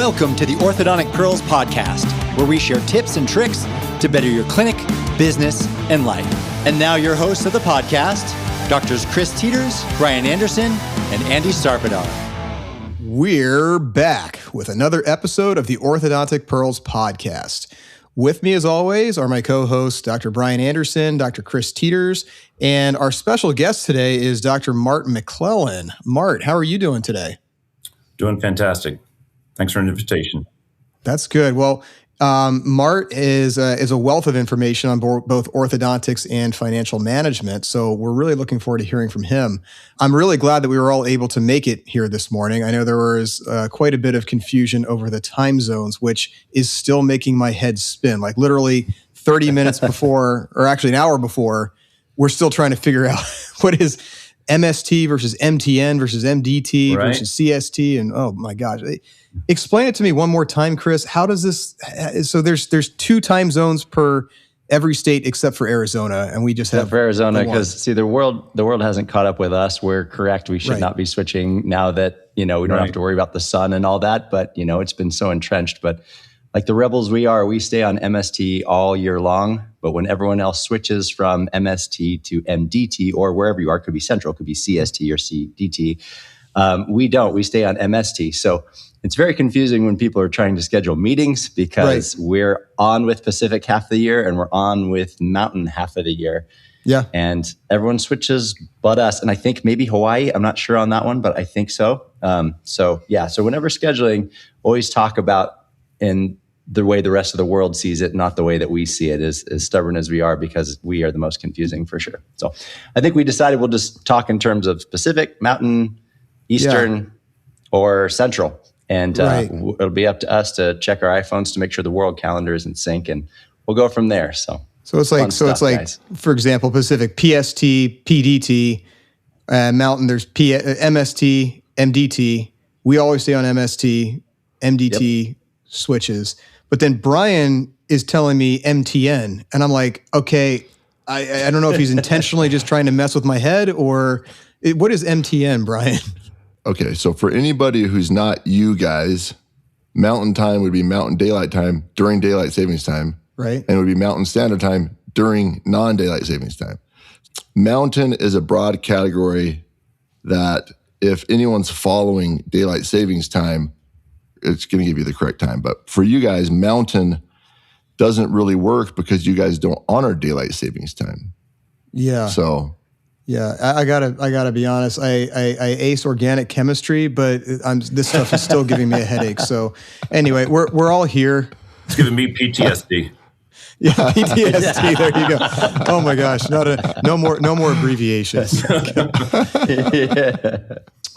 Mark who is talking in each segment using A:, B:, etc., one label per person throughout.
A: Welcome to the Orthodontic Pearls Podcast, where we share tips and tricks to better your clinic, business, and life. And now your hosts of the podcast, Drs. Chris Teeters, Brian Anderson, and Andy Sarpadar.
B: We're back with another episode of the Orthodontic Pearls Podcast. With me, as always, are my co-hosts, Dr. Brian Anderson, Dr. Chris Teeters, and our special guest today is Dr. Mart McClellan. Mart, how are you doing today?
C: Doing fantastic. Thanks for an invitation.
B: That's good. Well, Mart is a wealth of information on both orthodontics and financial management, so we're really looking forward to hearing from him. I'm really glad that we were all able to make it here this morning. I know there was quite a bit of confusion over the time zones, which is still making my head spin. Like literally 30 minutes before, or actually an hour before, we're still trying to figure out what is MST versus MTN versus MDT versus CST, and oh my gosh. Explain it to me one more time, Chris. How does this? So there's two time zones per every state except for Arizona, and we just have
D: for Arizona because see the world hasn't caught up with us. We're correct. We should not be switching now that we don't have to worry about the sun and all that. But it's been so entrenched. But like the rebels we stay on MST all year long. But when everyone else switches from MST to MDT or wherever you are, could be Central, could be CST or CDT. We don't. We stay on MST. So it's very confusing when people are trying to schedule meetings because we're on with Pacific half the year and we're on with Mountain half of the year.
B: Yeah.
D: And everyone switches but us. And I think maybe Hawaii. I'm not sure on that one, but I think so. So whenever scheduling, always talk about in the way the rest of the world sees it, not the way that we see it, as stubborn as we are, because we are the most confusing for sure. So I think we decided we'll just talk in terms of Pacific, Mountain, Eastern, or Central. And it'll be up to us to check our iPhones to make sure the world calendar is in sync, and we'll go from there. So
B: it's like, guys. For example, Pacific, PST, PDT, Mountain, there's MST, MDT. We always stay on MST, MDT switches. But then Brian is telling me MTN, and I'm like, okay, I don't know if he's intentionally just trying to mess with my head, or what is MTN, Brian?
E: Okay, so for anybody who's not you guys, Mountain Time would be Mountain Daylight Time during Daylight Savings Time.
B: Right.
E: And it would be Mountain Standard Time during non-Daylight Savings Time. Mountain is a broad category that if anyone's following Daylight Savings Time, it's going to give you the correct time. But for you guys, Mountain doesn't really work because you guys don't honor Daylight Savings Time.
B: Yeah.
E: So...
B: yeah, I gotta be honest. I ace organic chemistry, but this stuff is still giving me a headache. So anyway, we're all here.
C: It's giving me PTSD.
B: Yeah, PTSD. There you go. Oh my gosh, no more abbreviations.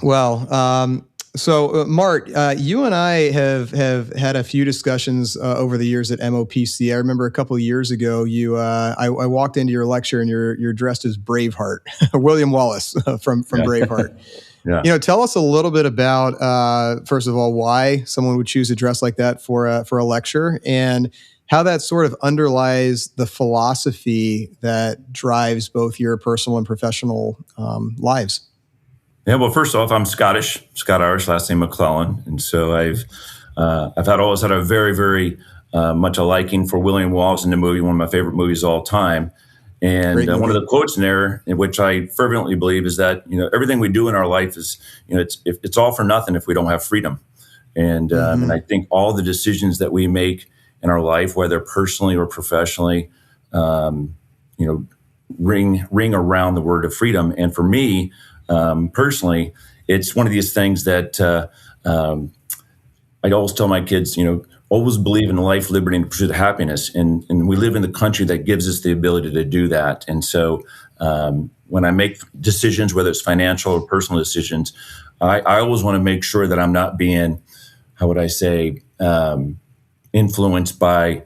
B: Well, so Mart, you and I have had a few discussions over the years at MOPC. I remember a couple of years ago, I walked into your lecture and you're dressed as Braveheart, William Wallace from Braveheart.
C: Yeah.
B: Tell us a little bit about first of all why someone would choose to dress like that for a lecture, and how that sort of underlies the philosophy that drives both your personal and professional lives.
C: Yeah, well, first off, I'm Scott-Irish, last name McClellan, and so I've always had a very, very much a liking for William Wallace in the movie, one of my favorite movies of all time. And one of the quotes in there, in which I fervently believe, is that everything we do in our life is it's all for nothing if we don't have freedom. And and I think all the decisions that we make in our life, whether personally or professionally, ring around the word of freedom. And for me, personally, it's one of these things that I always tell my kids, always believe in life, liberty, and the pursuit of happiness. And we live in the country that gives us the ability to do that. And so when I make decisions, whether it's financial or personal decisions, I always want to make sure that I'm not being, how would I say, influenced by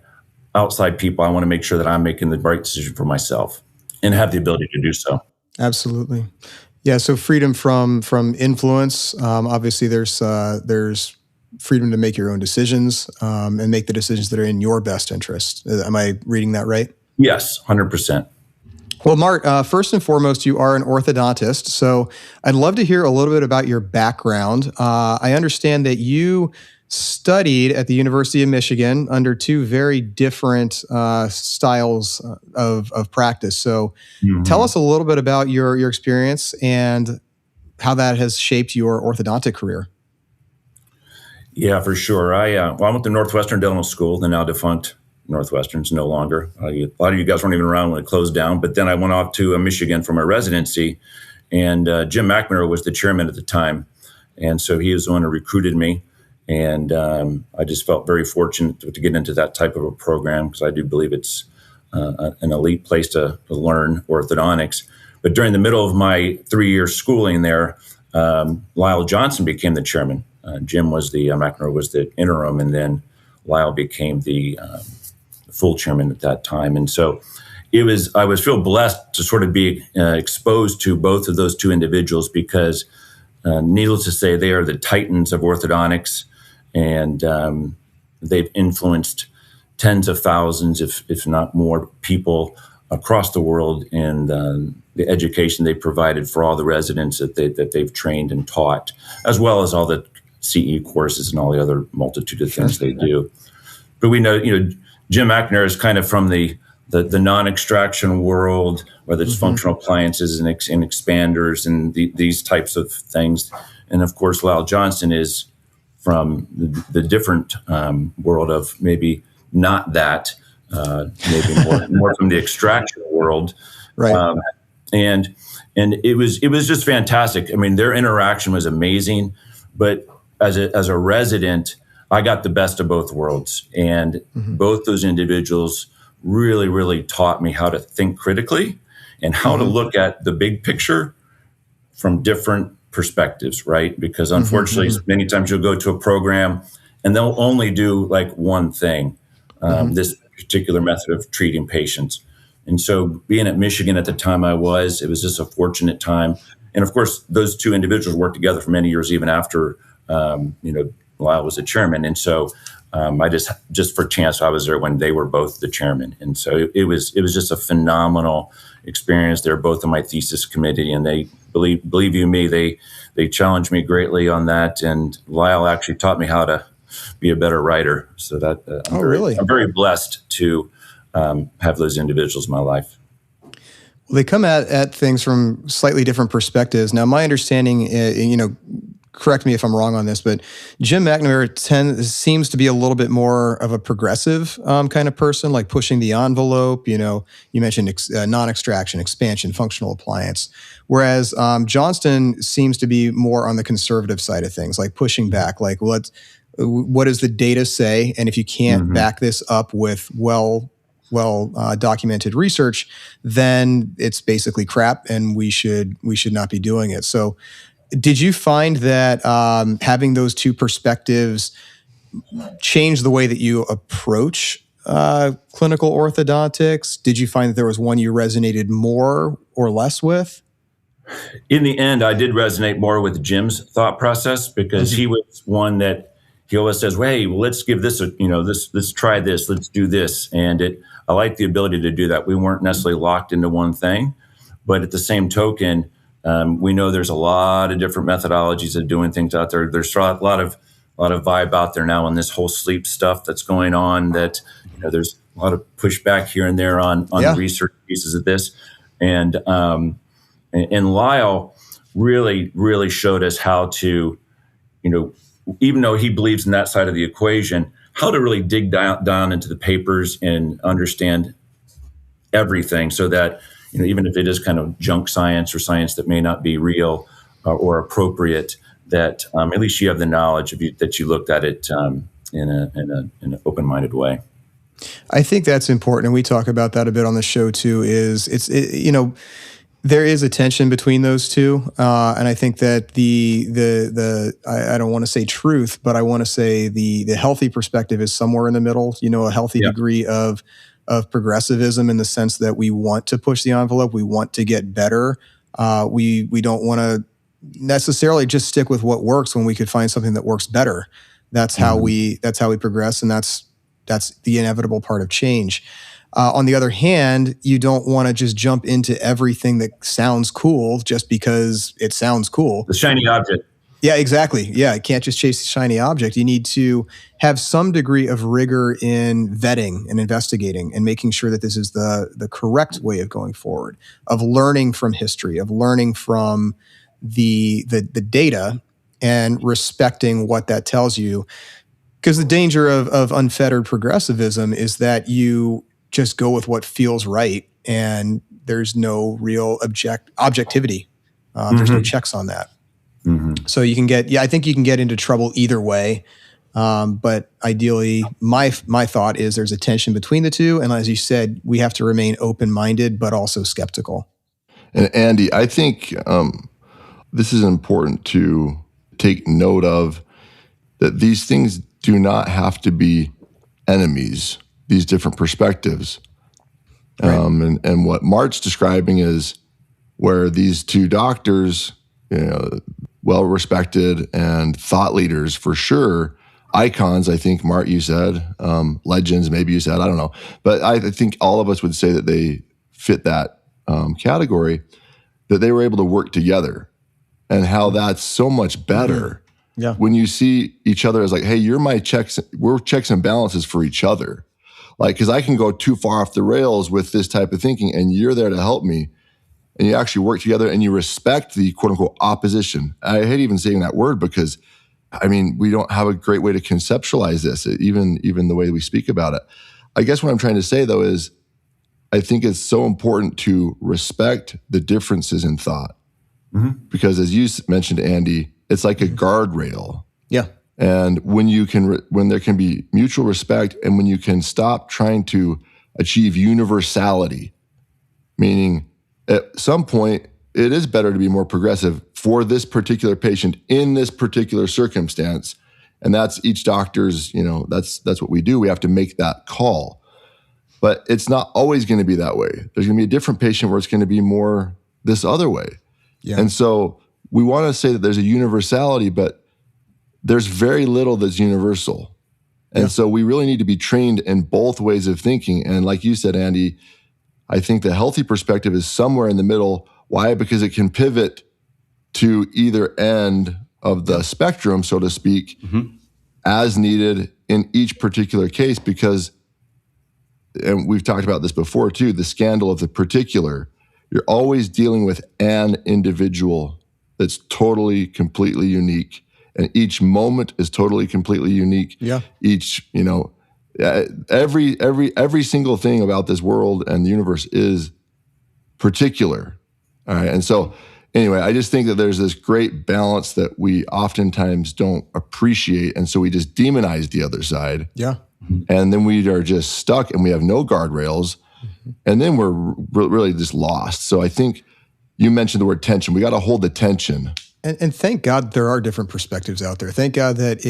C: outside people. I want to make sure that I'm making the right decision for myself and have the ability to do so.
B: Absolutely. Yeah, so freedom from influence. Obviously, there's freedom to make your own decisions and make the decisions that are in your best interest. Am I reading that right?
C: Yes, 100%.
B: Well, Mart, first and foremost, you are an orthodontist. So I'd love to hear a little bit about your background. I understand that you studied at the University of Michigan under two very different styles of practice. So tell us a little bit about your experience and how that has shaped your orthodontic career.
C: Yeah, for sure. I went to Northwestern Dental School, the now defunct Northwestern's no longer. A lot of you guys weren't even around when it closed down. But then I went off to Michigan for my residency, and Jim McNamara was the chairman at the time. And so he was the one who recruited me. And I just felt very fortunate to get into that type of a program because I do believe it's an elite place to learn orthodontics. But during the middle of my 3-year schooling there, Lysle Johnston became the chairman. Jim was McNamara was the interim, and then Lysle became the full chairman at that time. And so I was feel blessed to sort of be exposed to both of those two individuals because needless to say, they are the titans of orthodontics, and they've influenced tens of thousands, if not more, people across the world in the education they provided for all the residents that they've trained and taught, as well as all the CE courses and all the other multitude of things they do. But we know, Jim McNamara is kind of from the non-extraction world, whether it's functional appliances and expanders and these types of things. And of course, Lysle Johnston is from the different world of maybe not that, maybe more from the extraction world.
B: Right.
C: And it was just fantastic. I mean, their interaction was amazing, but as a resident, I got the best of both worlds. And both those individuals really, really taught me how to think critically and how to look at the big picture from different perspectives, right? Because unfortunately, many times you'll go to a program and they'll only do like one thing, this particular method of treating patients. And so being at Michigan at the time it was just a fortunate time. And of course, those two individuals worked together for many years, even after, Lysle was the chairman. And so I just for chance, I was there when they were both the chairman. And so it was just a phenomenal experience. They're both on my thesis committee, and they believe you me, they challenged me greatly on that. And Lysle actually taught me how to be a better writer. So that I'm very blessed to have those individuals in my life.
B: Well, they come at things from slightly different perspectives. Now, my understanding, correct me if I'm wrong on this, but Jim McNamara seems to be a little bit more of a progressive kind of person, like pushing the envelope. You mentioned non-extraction, expansion, functional appliance. Whereas Johnston seems to be more on the conservative side of things, like pushing back, like what does the data say? And if you can't back this up with well documented research, then it's basically crap, and we should not be doing it. So, did you find that having those two perspectives change the way that you approach clinical orthodontics? Did you find that there was one you resonated more or less with?
C: In the end, I did resonate more with Jim's thought process because he was one that he always says, "Hey, well, let's give this let's try this, let's do this." And I like the ability to do that. We weren't necessarily locked into one thing, but at the same token, we know there's a lot of different methodologies of doing things out there. There's a lot of vibe out there now on this whole sleep stuff that's going on. That there's a lot of pushback here and there on the research pieces of this, and Lysle really, really showed us how to, even though he believes in that side of the equation, how to really dig down into the papers and understand everything so that, even if it is kind of junk science or science that may not be real or appropriate, that at least you have the knowledge that you looked at it in an open-minded way.
B: I think that's important, and we talk about that a bit on the show too. There is a tension between those two, and I think that I don't want to say truth, but I want to say the healthy perspective is somewhere in the middle. A healthy degree of progressivism in the sense that we want to push the envelope, we want to get better. We don't want to necessarily just stick with what works when we could find something that works better. That's how we progress, and that's the inevitable part of change. On the other hand, you don't want to just jump into everything that sounds cool just because it sounds cool.
C: The shiny object.
B: Yeah, exactly. Yeah, you can't just chase the shiny object. You need to have some degree of rigor in vetting and investigating and making sure that this is the correct way of going forward, of learning from history, of learning from the data and respecting what that tells you. Because the danger of unfettered progressivism is that you just go with what feels right and there's no real objectivity. There's no checks on that. So you can I think you can get into trouble either way. But ideally, my thought is there's a tension between the two. And as you said, we have to remain open-minded, but also skeptical.
E: And Andy, I think this is important to take note of, that these things do not have to be enemies, these different perspectives. Right. And what Mart's describing is where these two doctors, well-respected and thought leaders for sure, icons, I think, Mart, you said, legends, maybe you said, I don't know. But I think all of us would say that they fit that category, that they were able to work together, and how that's so much better when you see each other as like, hey, you're my we're checks and balances for each other. Like, because I can go too far off the rails with this type of thinking, and you're there to help me. And you actually work together and you respect the quote unquote opposition. I hate even saying that word because, I mean, we don't have a great way to conceptualize this, even the way we speak about it. I guess what I'm trying to say though is I think it's so important to respect the differences in thought. Because as you mentioned, Andy, it's like a guardrail. Yeah. And when there can be mutual respect and when you can stop trying to achieve universality, meaning at some point, it is better to be more progressive for this particular patient in this particular circumstance. And that's each doctor's, that's what we do. We have to make that call. But it's not always going to be that way. There's going to be a different patient where it's going to be more this other way. Yeah. And so we want to say that there's a universality, but there's very little that's universal. And so we really need to be trained in both ways of thinking. And like you said, Andy, I think the healthy perspective is somewhere in the middle. Why? Because it can pivot to either end of the spectrum, so to speak, as needed in each particular case. Because, and we've talked about this before too, the scandal of the particular. You're always dealing with an individual that's totally, completely unique. And each moment is totally, completely unique. Yeah. Each, every single thing about this world and the universe is particular. All right. And so anyway, I just think that there's this great balance that we oftentimes don't appreciate. And so we just demonize the other side. Yeah. And then we are just stuck and we have no guardrails. And then we're really just lost. So I think you mentioned the word tension. We got to hold the tension.
B: And thank God there are different perspectives out there. Thank God that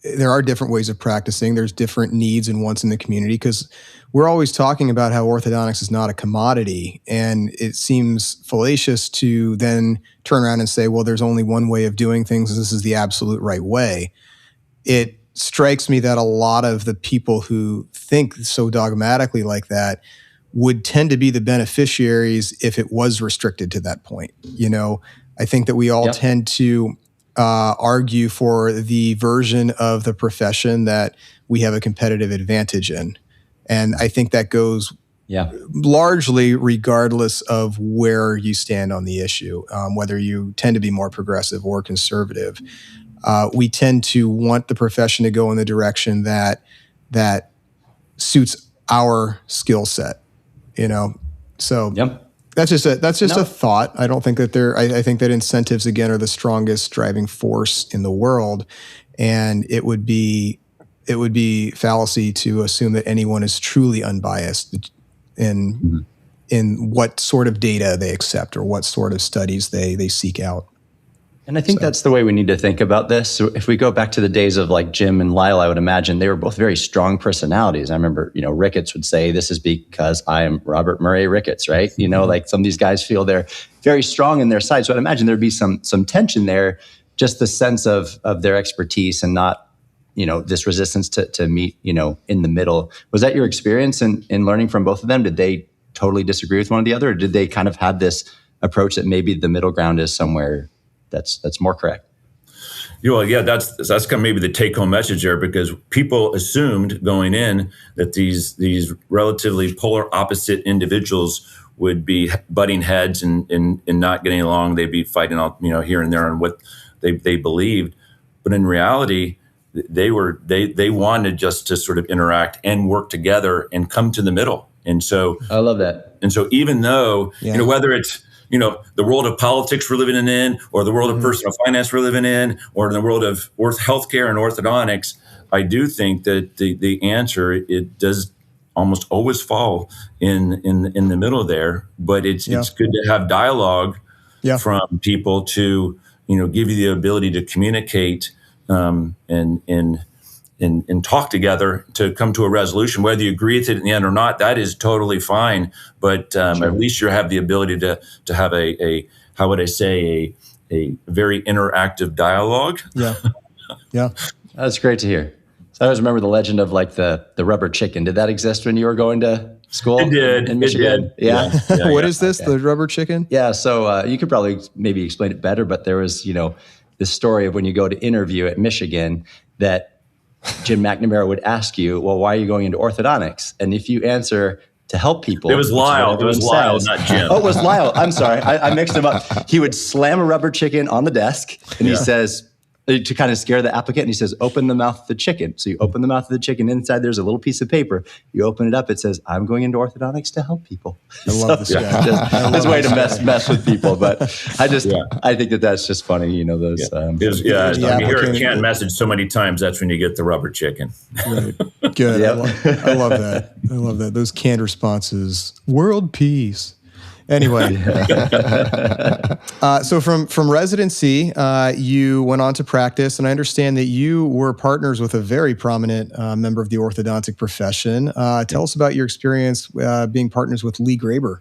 B: there are different ways of practicing. There's different needs and wants in the community, because we're always talking about how orthodontics is not a commodity. And it seems fallacious to then turn around and say, well, there's only one way of doing things, and this is the absolute right way. It strikes me that a lot of the people who think so dogmatically like that would tend to be the beneficiaries if it was restricted to that point. I think that we all tend to argue for the version of the profession that we have a competitive advantage in. And I think that goes largely regardless of where you stand on the issue, whether you tend to be more progressive or conservative. We tend to want the profession to go in the direction that suits our skill set, So that's just a thought. I don't think that I think that incentives, again, are the strongest driving force in the world. And it would be fallacy to assume that anyone is truly unbiased in what sort of data they accept or what sort of studies they seek out.
D: And I think that's the way we need to think about this. So if we go back to the days of like Jim and Lysle, I would imagine they were both very strong personalities. I remember, Ricketts would say, this is because I am Robert Murray Ricketts, right? Like some of these guys feel they're very strong in their side. So I'd imagine there'd be some tension there, just the sense of their expertise and not, this resistance to meet, in the middle. Was that your experience in learning from both of them? Did they totally disagree with one or the other? Or did they kind of have this approach that maybe the middle ground is somewhere That's more correct.
C: Well, yeah, that's kind of maybe the take-home message there, because people assumed going in that these relatively polar opposite individuals would be butting heads and not getting along. They'd be fighting out, here and there on what they believed. But in reality, they wanted just to sort of interact and work together and come to the middle. And so
D: I love that.
C: And so even though, whether it's, the world of politics we're living in, or the world of personal finance we're living in, or in the world of healthcare and orthodontics, I do think that the answer, it does almost always fall in the middle there. But it's good to have dialogue from people to, give you the ability to communicate and talk together to come to a resolution. Whether you agree with it in the end or not, that is totally fine. But at least you have the ability to have a how would I say, a very interactive dialogue.
B: Yeah.
D: That's great to hear. So I always remember the legend of like the rubber chicken. Did that exist when you were going to school?
C: It did.
D: In Michigan?
C: It did.
D: Yeah.
B: What is this? The rubber chicken?
D: Yeah. So you could probably maybe explain it better, but there was, this story of when you go to interview at Michigan that Jim McNamara would ask you, well, why are you going into orthodontics? And if you answer to help people.
C: It was Lysle. It was Lysle, not Jim.
D: Oh, it was Lysle. I'm sorry. I mixed him up. He would slam a rubber chicken on the desk and he says, to kind of scare the applicant, and he says, open the mouth of the chicken. So you open the mouth of the chicken. Inside there's a little piece of paper. You open it up. It says, I'm going into orthodontics to help people.
B: I love this guy.
D: His way to mess with people. But I think that's just funny, those.
C: You hear a canned message so many times, that's when you get the rubber chicken.
B: Right. Good. Yep. I love that. I love that. Those canned responses. World peace. Anyway, so from residency, you went on to practice, and I understand that you were partners with a very prominent member of the orthodontic profession. Tell us about your experience being partners with Lee Graber.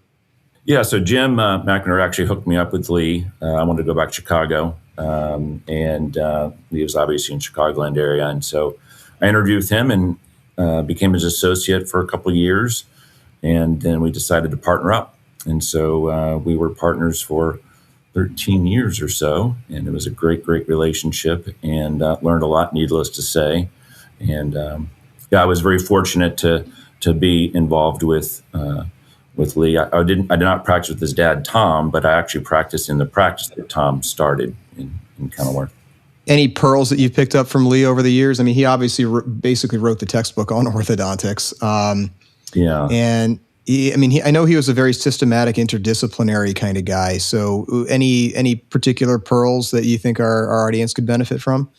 C: Yeah, so Jim McNamara actually hooked me up with Lee. I wanted to go back to Chicago, and Lee was obviously in Chicagoland area, and so I interviewed with him and became his associate for a couple of years, and then we decided to partner up. And so we were partners for 13 years or so, and it was a great relationship, and learned a lot, needless to say. And I was very fortunate to be involved with Lee. I did not practice with his dad, Tom, but I actually practiced in the practice that Tom started in Kenilworth.
B: Any pearls that you've picked up from Lee over the years? I mean, he obviously basically wrote the textbook on orthodontics. And I know he was a very systematic, interdisciplinary kind of guy. So any particular pearls that you think our audience could benefit from?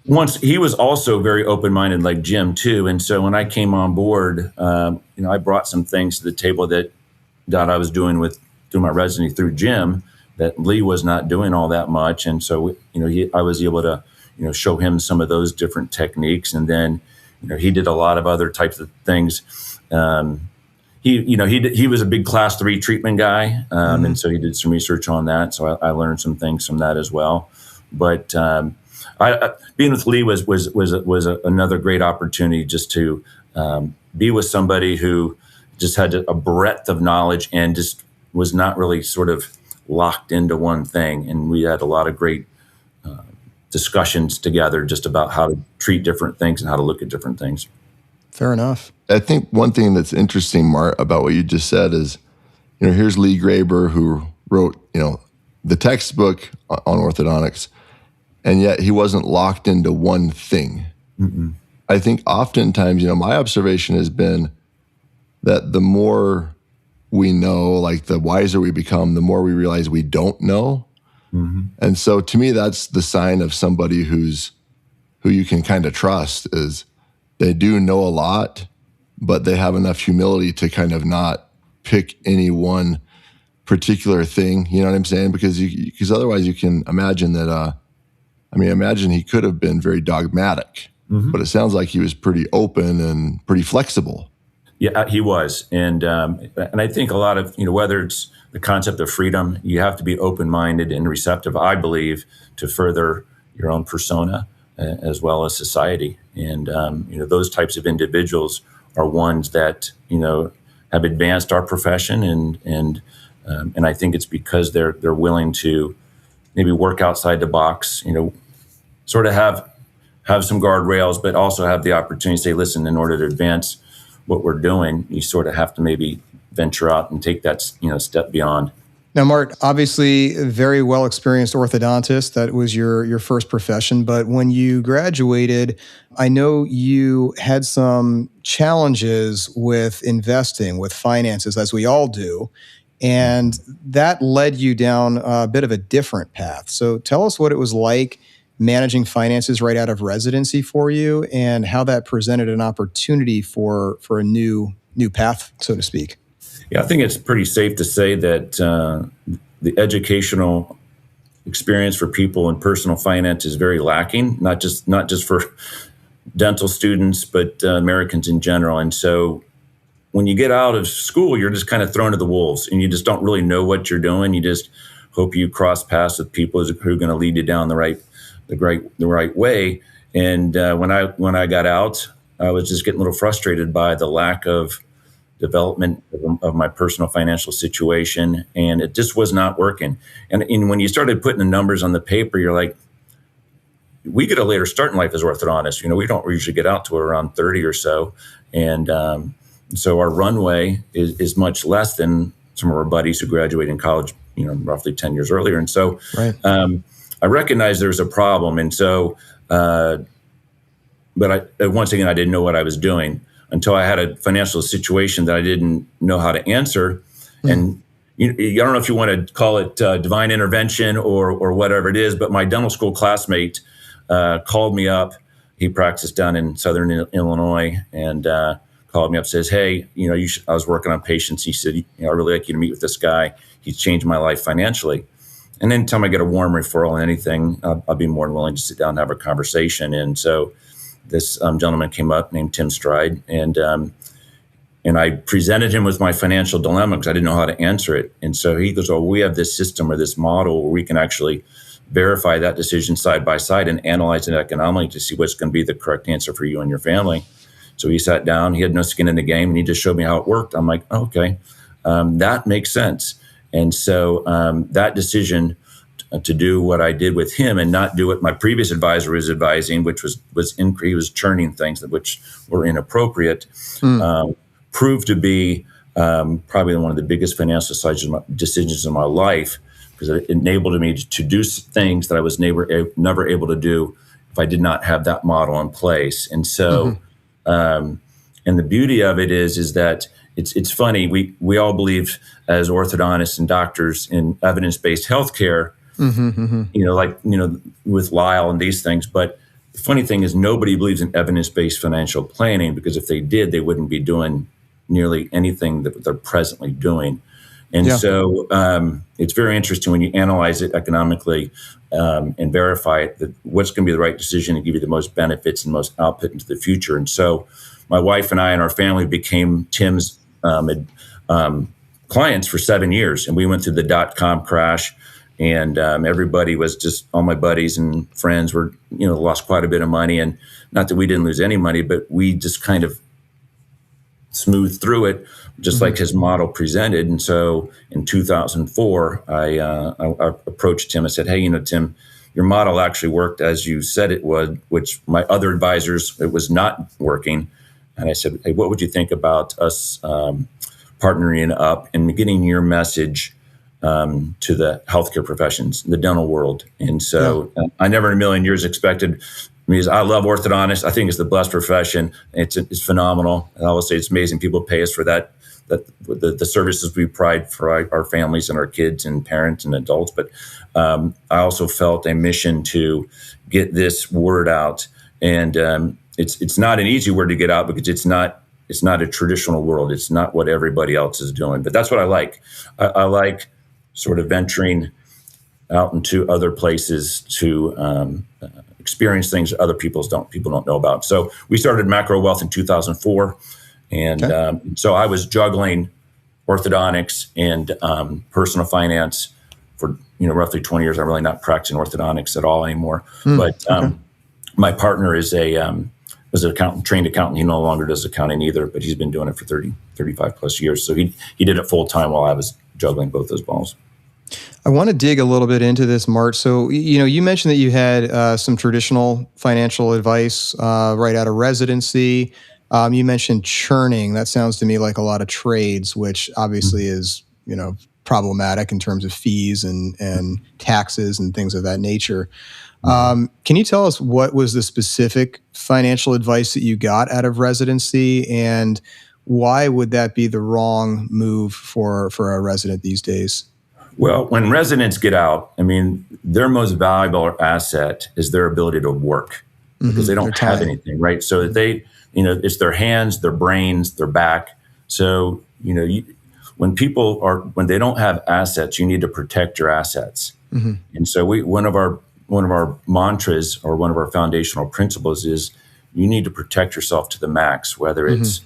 C: Once he was also very open-minded like Jim too. And so when I came on board, I brought some things to the table that I was doing my residency through Jim that Lee was not doing all that much. And so, I was able to, show him some of those different techniques. And then, he did a lot of other types of things. He was a big class 3 treatment guy, and so he did some research on that. So I learned some things from that as well. But being with Lee was another great opportunity just to be with somebody who just had a breadth of knowledge and just was not really sort of locked into one thing. And we had a lot of great discussions together just about how to treat different things and how to look at different things.
B: Fair enough.
E: I think one thing that's interesting, Mart, about what you just said is, here's Lee Graber, who wrote, the textbook on orthodontics, and yet he wasn't locked into one thing. Mm-mm. I think oftentimes, my observation has been that the more we know, like the wiser we become, the more we realize we don't know. Mm-hmm. And so to me, that's the sign of somebody who you can kind of trust, is they do know a lot, but they have enough humility to kind of not pick any one particular thing. You know what I'm saying? Because otherwise you can imagine that, imagine he could have been very dogmatic, but it sounds like he was pretty open and pretty flexible.
C: Yeah, he was. And I think a lot of, whether it's the concept of freedom, you have to be open-minded and receptive, I believe, to further your own persona as well as society. And, those types of individuals are ones that, have advanced our profession. And I think it's because they're willing to maybe work outside the box, sort of have some guardrails, but also have the opportunity to say, listen, in order to advance what we're doing, you sort of have to maybe venture out and take that, step beyond.
B: Now, Mart, obviously a very well-experienced orthodontist. That was your first profession. But when you graduated, I know you had some challenges with investing, with finances, as we all do. And that led you down a bit of a different path. So tell us what it was like managing finances right out of residency for you and how that presented an opportunity for a new path, so to speak.
C: Yeah, I think it's pretty safe to say that the educational experience for people in personal finance is very lacking, not just for dental students, but Americans in general. And so when you get out of school, you're just kind of thrown to the wolves and you just don't really know what you're doing. You just hope you cross paths with people who are going to lead you down the right way. And when I got out, I was just getting a little frustrated by the lack of development of my personal financial situation, and it just was not working. And when you started putting the numbers on the paper, you're like, we get a later start in life as orthodontists. We don't usually get out to around 30 or so, and so our runway is much less than some of our buddies who graduated in college, roughly 10 years earlier. And so
B: right.
C: I recognized there's a problem, and so, but once again, I didn't know what I was doing until I had a financial situation that I didn't know how to answer. And I don't know if you want to call it divine intervention or whatever it is, but my dental school classmate called me up. He practiced down in Southern Illinois and called me up, says, hey, I was working on patients. He said, I'd really like you to meet with this guy. He's changed my life financially. And anytime I get a warm referral on anything, I'll be more than willing to sit down and have a conversation. And so this gentleman came up named Tim Stride, and I presented him with my financial dilemma because I didn't know how to answer it. And so he goes, we have this system or this model where we can actually verify that decision side by side and analyze it economically to see what's going to be the correct answer for you and your family. So he sat down, he had no skin in the game, and he just showed me how it worked. I'm like, okay, that makes sense. And so that decision to do what I did with him and not do what my previous advisor was advising, which he was churning things which were inappropriate, proved to be probably one of the biggest financial decisions in my life, because it enabled me to do things that I was never able to do if I did not have that model in place. And so, and the beauty of it is that it's funny. We all believe as orthodontists and doctors in evidence-based healthcare, with Lysle and these things. But the funny thing is nobody believes in evidence-based financial planning, because if they did, they wouldn't be doing nearly anything that they're presently doing. And so it's very interesting when you analyze it economically and verify it, that what's going to be the right decision to give you the most benefits and most output into the future. And so my wife and I and our family became Tim's clients for 7 years. And we went through the dot-com crash. And everybody was just, all my buddies and friends were, lost quite a bit of money. And not that we didn't lose any money, but we just kind of smoothed through it, just like his model presented. And so in 2004, I approached Tim. I said, hey, Tim, your model actually worked as you said it would, which my other advisors, it was not working. And I said, hey, what would you think about us partnering up and getting your message to the healthcare professions, the dental world? And so I never in a million years expected, because I love orthodontists. I think it's the blessed profession. It's phenomenal. And I will say it's amazing. People pay us for that the services we provide for our families and our kids and parents and adults. But I also felt a mission to get this word out. And it's not an easy word to get out, because it's not a traditional world. It's not what everybody else is doing. But that's what I like. I like sort of venturing out into other places to experience things other people don't know about. So we started Macro Wealth in 2004. And so I was juggling orthodontics and personal finance for roughly 20 years. I'm really not practicing orthodontics at all anymore. But my partner was an accountant, trained accountant. He no longer does accounting either, but he's been doing it for 35 plus years. So he did it full time while I was juggling both those balls.
B: I want to dig a little bit into this, Mart. So, you mentioned that you had some traditional financial advice right out of residency. You mentioned churning. That sounds to me like a lot of trades, which obviously is, problematic in terms of fees and taxes and things of that nature. Can you tell us what was the specific financial advice that you got out of residency, and why would that be the wrong move for a resident these days?
C: Well, when residents get out, their most valuable asset is their ability to work, because they don't have anything, right? So they, it's their hands, their brains, their back. So, when they don't have assets, you need to protect your assets. And so one of our mantras, or one of our foundational principles, is you need to protect yourself to the max, whether it's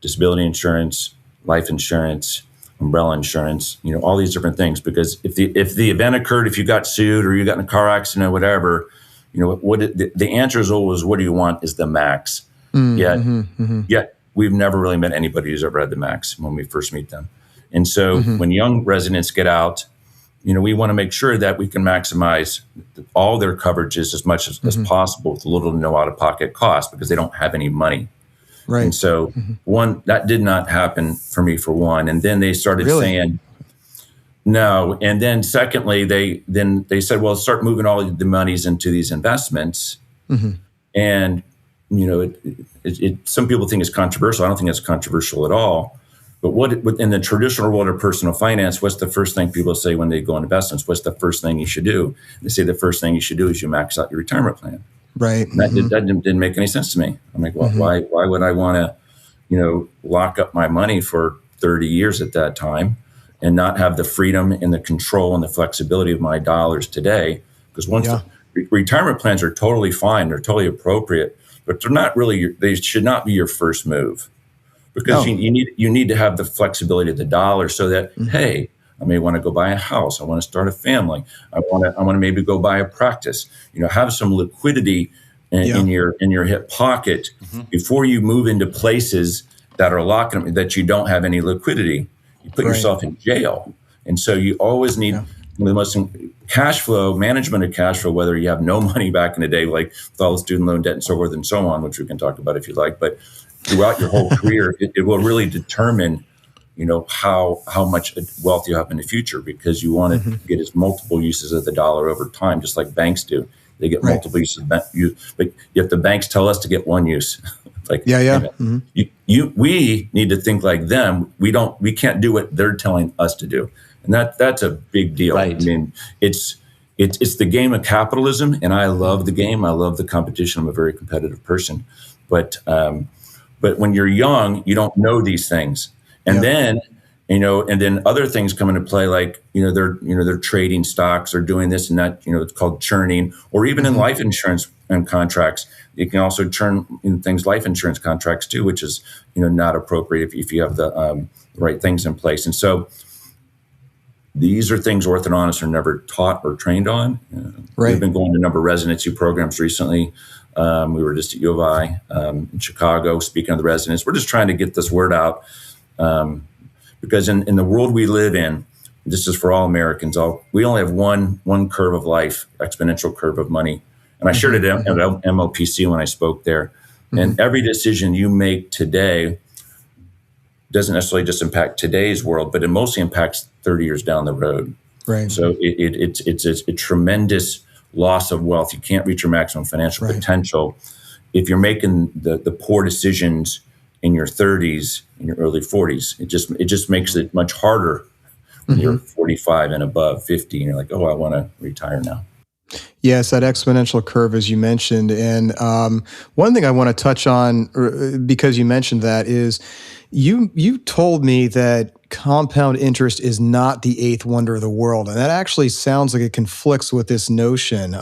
C: disability insurance, life insurance, umbrella insurance, all these different things. Because if the event occurred, if you got sued or you got in a car accident or whatever, the answer is always, what do you want, is the max. Yet we've never really met anybody who's ever had the max when we first meet them. And so when young residents get out, we want to make sure that we can maximize all their coverages as much as possible with little to no out-of-pocket cost, because they don't have any money. Right. And so one, that did not happen for me, for one. And then they started saying no. And then secondly, they said, well, start moving all the monies into these investments. And, some people think it's controversial. I don't think it's controversial at all. But what in the traditional world of personal finance, what's the first thing people say when they go into investments? What's the first thing you should do? They say the first thing you should do is you max out your retirement plan. Right. And that didn't make any sense to me. I'm like, well, why would I want to, lock up my money for 30 years at that time and not have the freedom and the control and the flexibility of my dollars today? Because retirement plans are totally fine. They're totally appropriate, but they're not really, they should not be your first move. Because you need to have the flexibility of the dollar, so that, hey, I may want to go buy a house. I want to start a family. I want to maybe go buy a practice. Have some liquidity in your hip pocket before you move into places that are locking, that you don't have any liquidity. You put yourself in jail. And so you always need the most cash flow, management of cash flow, whether you have no money back in the day, like with all the student loan debt and so forth and so on, which we can talk about if you like, but throughout your whole career, it will really determine, how much wealth you have in the future, because you want to get as multiple uses of the dollar over time, just like banks do. They get multiple uses, but yet the banks tell us to get one use. We need to think like them. We can't do what they're telling us to do, and that's a big deal. Right. It's the game of capitalism, and I love the game. I love the competition. I'm a very competitive person, but when you're young, you don't know these things. And then, and then other things come into play, like, they're trading stocks or doing this and that, it's called churning, or even in life insurance and contracts, you can also churn in things, life insurance contracts too, which is, not appropriate if you have the right things in place. And so these are things orthodontists are never taught or trained on. We've been going to a number of residency programs recently. We were just at U of I in Chicago speaking to the residents. We're just trying to get this word out, because in the world we live in, this is for all Americans. We only have one curve of life, exponential curve of money. And I shared it at MLPC when I spoke there. And every decision you make today doesn't necessarily just impact today's world, but it mostly impacts 30 years down the road. Right. So it's a tremendous loss of wealth. You can't reach your maximum financial potential if you're making the poor decisions in your 30s, in your early 40s. It just makes it much harder when you're 45 and above, 50, and you're like, oh, I want to retire now.
B: Yes, that exponential curve, as you mentioned. And one thing I want to touch on, because you mentioned that, is you told me that compound interest is not the eighth wonder of the world. And that actually sounds like it conflicts with this notion,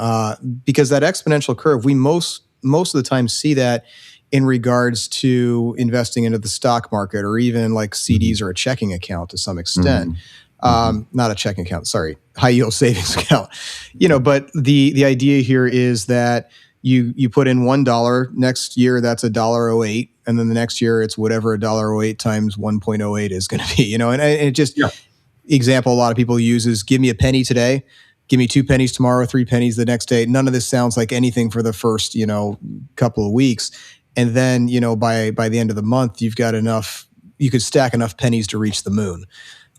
B: because that exponential curve, we most of the time see that in regards to investing into the stock market, or even like CDs or a checking account to some extent. Not a checking account, sorry, high yield savings account. But the idea here is that you put in $1, next year that's $1.08, and then the next year it's whatever $1.08 times 1.08 is going to be. And it just example a lot of people use is give me a penny today, give me 2 pennies tomorrow, 3 pennies the next day. None of this sounds like anything for the first, couple of weeks. And then, by the end of the month, you've got enough, you could stack enough pennies to reach the moon.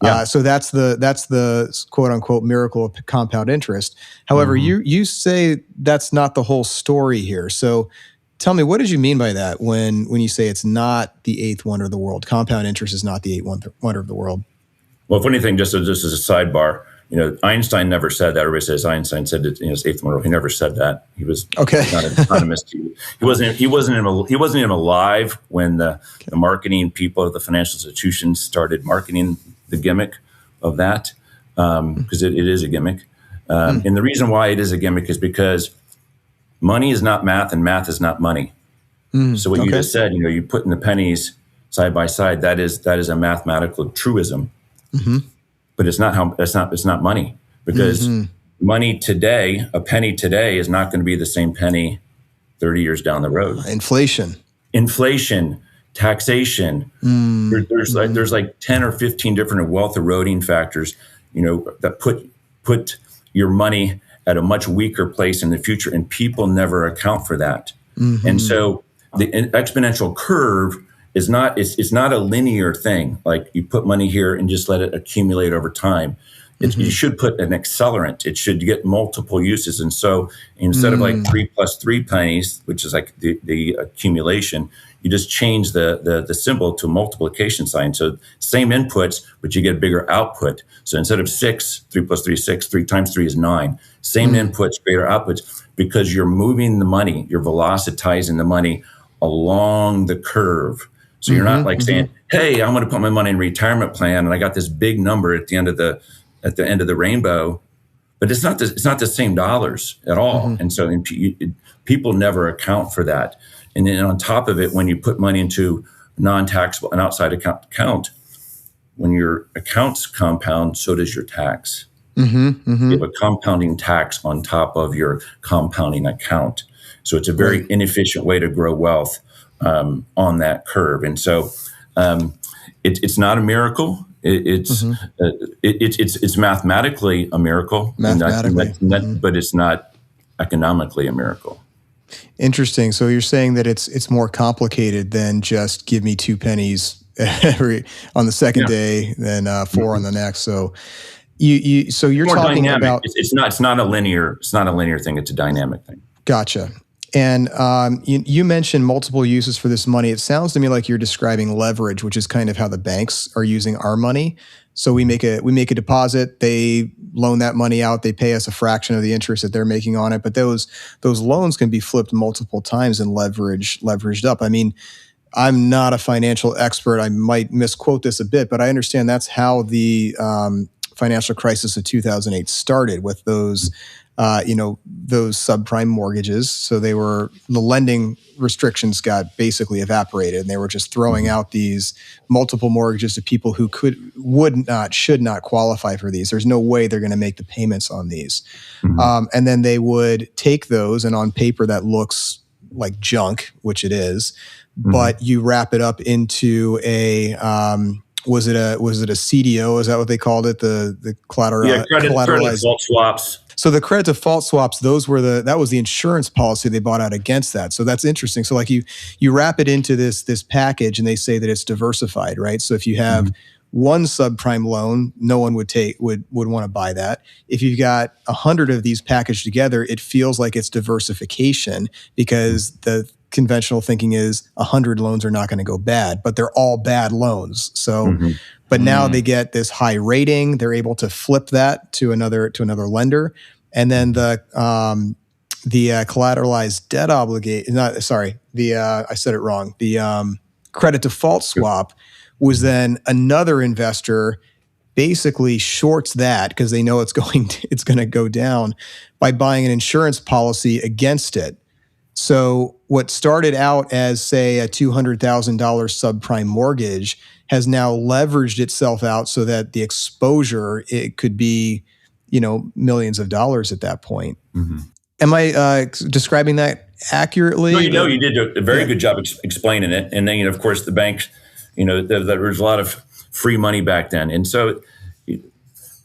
B: Yeah. So that's the quote unquote miracle of compound interest. However, you say that's not the whole story here. So tell me, what did you mean by that when you say it's not the eighth wonder of the world? Compound interest is not the eighth wonder of the world.
C: Well, funny thing, just as a sidebar, Einstein never said that. Everybody says Einstein said it in his eighth wonder. He never said that. He was not an economist. He wasn't even alive when the marketing people of the financial institutions started marketing the gimmick of that, because it is a gimmick. And the reason why it is a gimmick is because money is not math and math is not money. So what you just said, you put in the pennies side by side, that is a mathematical truism. But it's not money, because money today, a penny today is not going to be the same penny 30 years down the road. Inflation, taxation. There's like 10 or 15 different wealth eroding factors, that put your money at a much weaker place in the future, and people never account for that. And so the exponential curve is not, it's not a linear thing. Like you put money here and just let it accumulate over time. You should put an accelerant. It should get multiple uses. And so instead of like 3 + 3 pennies, which is like the accumulation, you just change the symbol to a multiplication sign. So same inputs, but you get bigger output. So instead of 6, 3 + 3 is 6, 3 times 3 is 9. Same inputs, greater outputs, because you're moving the money, you're velocitizing the money along the curve. So you're not like saying, hey, I'm going to put my money in a retirement plan and I got this big number at the end of the rainbow, but it's not the same dollars at all. And so people never account for that. And then on top of it, when you put money into non-taxable and outside account, when your accounts compound, so does your tax. You have a compounding tax on top of your compounding account. So it's a very inefficient way to grow wealth on that curve. And so it's not a miracle. It's mathematically a miracle, but it's not economically a miracle.
B: Interesting. So you're saying that it's more complicated than just give me 2 pennies on the second day, then 4 on the next. So you're
C: more
B: talking
C: dynamic.
B: about
C: It's not a linear thing. It's a dynamic thing.
B: Gotcha. And you mentioned multiple uses for this money. It sounds to me like you're describing leverage, which is kind of how the banks are using our money. So we make a deposit, they loan that money out, they pay us a fraction of the interest that they're making on it. But those loans can be flipped multiple times and leveraged up. I mean, I'm not a financial expert. I might misquote this a bit, but I understand that's how the financial crisis of 2008 started, with those subprime mortgages. So the lending restrictions got basically evaporated, and they were just throwing out these multiple mortgages to people who should not qualify for these. There's no way they're going to make the payments on these. And then they would take those, and on paper that looks like junk, which it is, but you wrap it up into a, was it a CDO? Is that what they called it? The collateralized
C: default swaps.
B: So the credit default swaps, that was the insurance policy they bought out against that. So that's interesting. So like you wrap it into this package, and they say that it's diversified, right? So if you have one subprime loan, no one would want to buy that. If you've got 100 of these packaged together, it feels like it's diversification, because the conventional thinking is 100 loans are not going to go bad, but they're all bad loans. So, but now they get this high rating. They're able to flip that to another lender, and then the collateralized debt obligation. I said it wrong. The credit default swap was then another investor basically shorts that, because they know it's going to go down, by buying an insurance policy against it. So what started out as, say, a $200,000 subprime mortgage has now leveraged itself out so that the exposure, it could be, millions of dollars at that point. Am I describing that accurately?
C: No, you did a very good job explaining it. And then, of course, the banks, there was a lot of free money back then. And so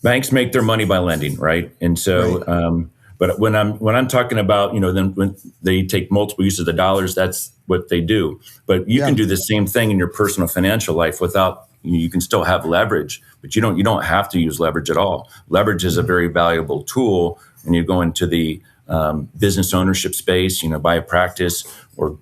C: banks make their money by lending, right? And so,
B: Right.
C: but when I'm talking about, then when they take multiple uses of the dollars, that's what they do. But you can do the same thing in your personal financial life without. You can still have leverage, but you don't have to use leverage at all. Leverage is a very valuable tool when you go into the business ownership space. Buy a practice or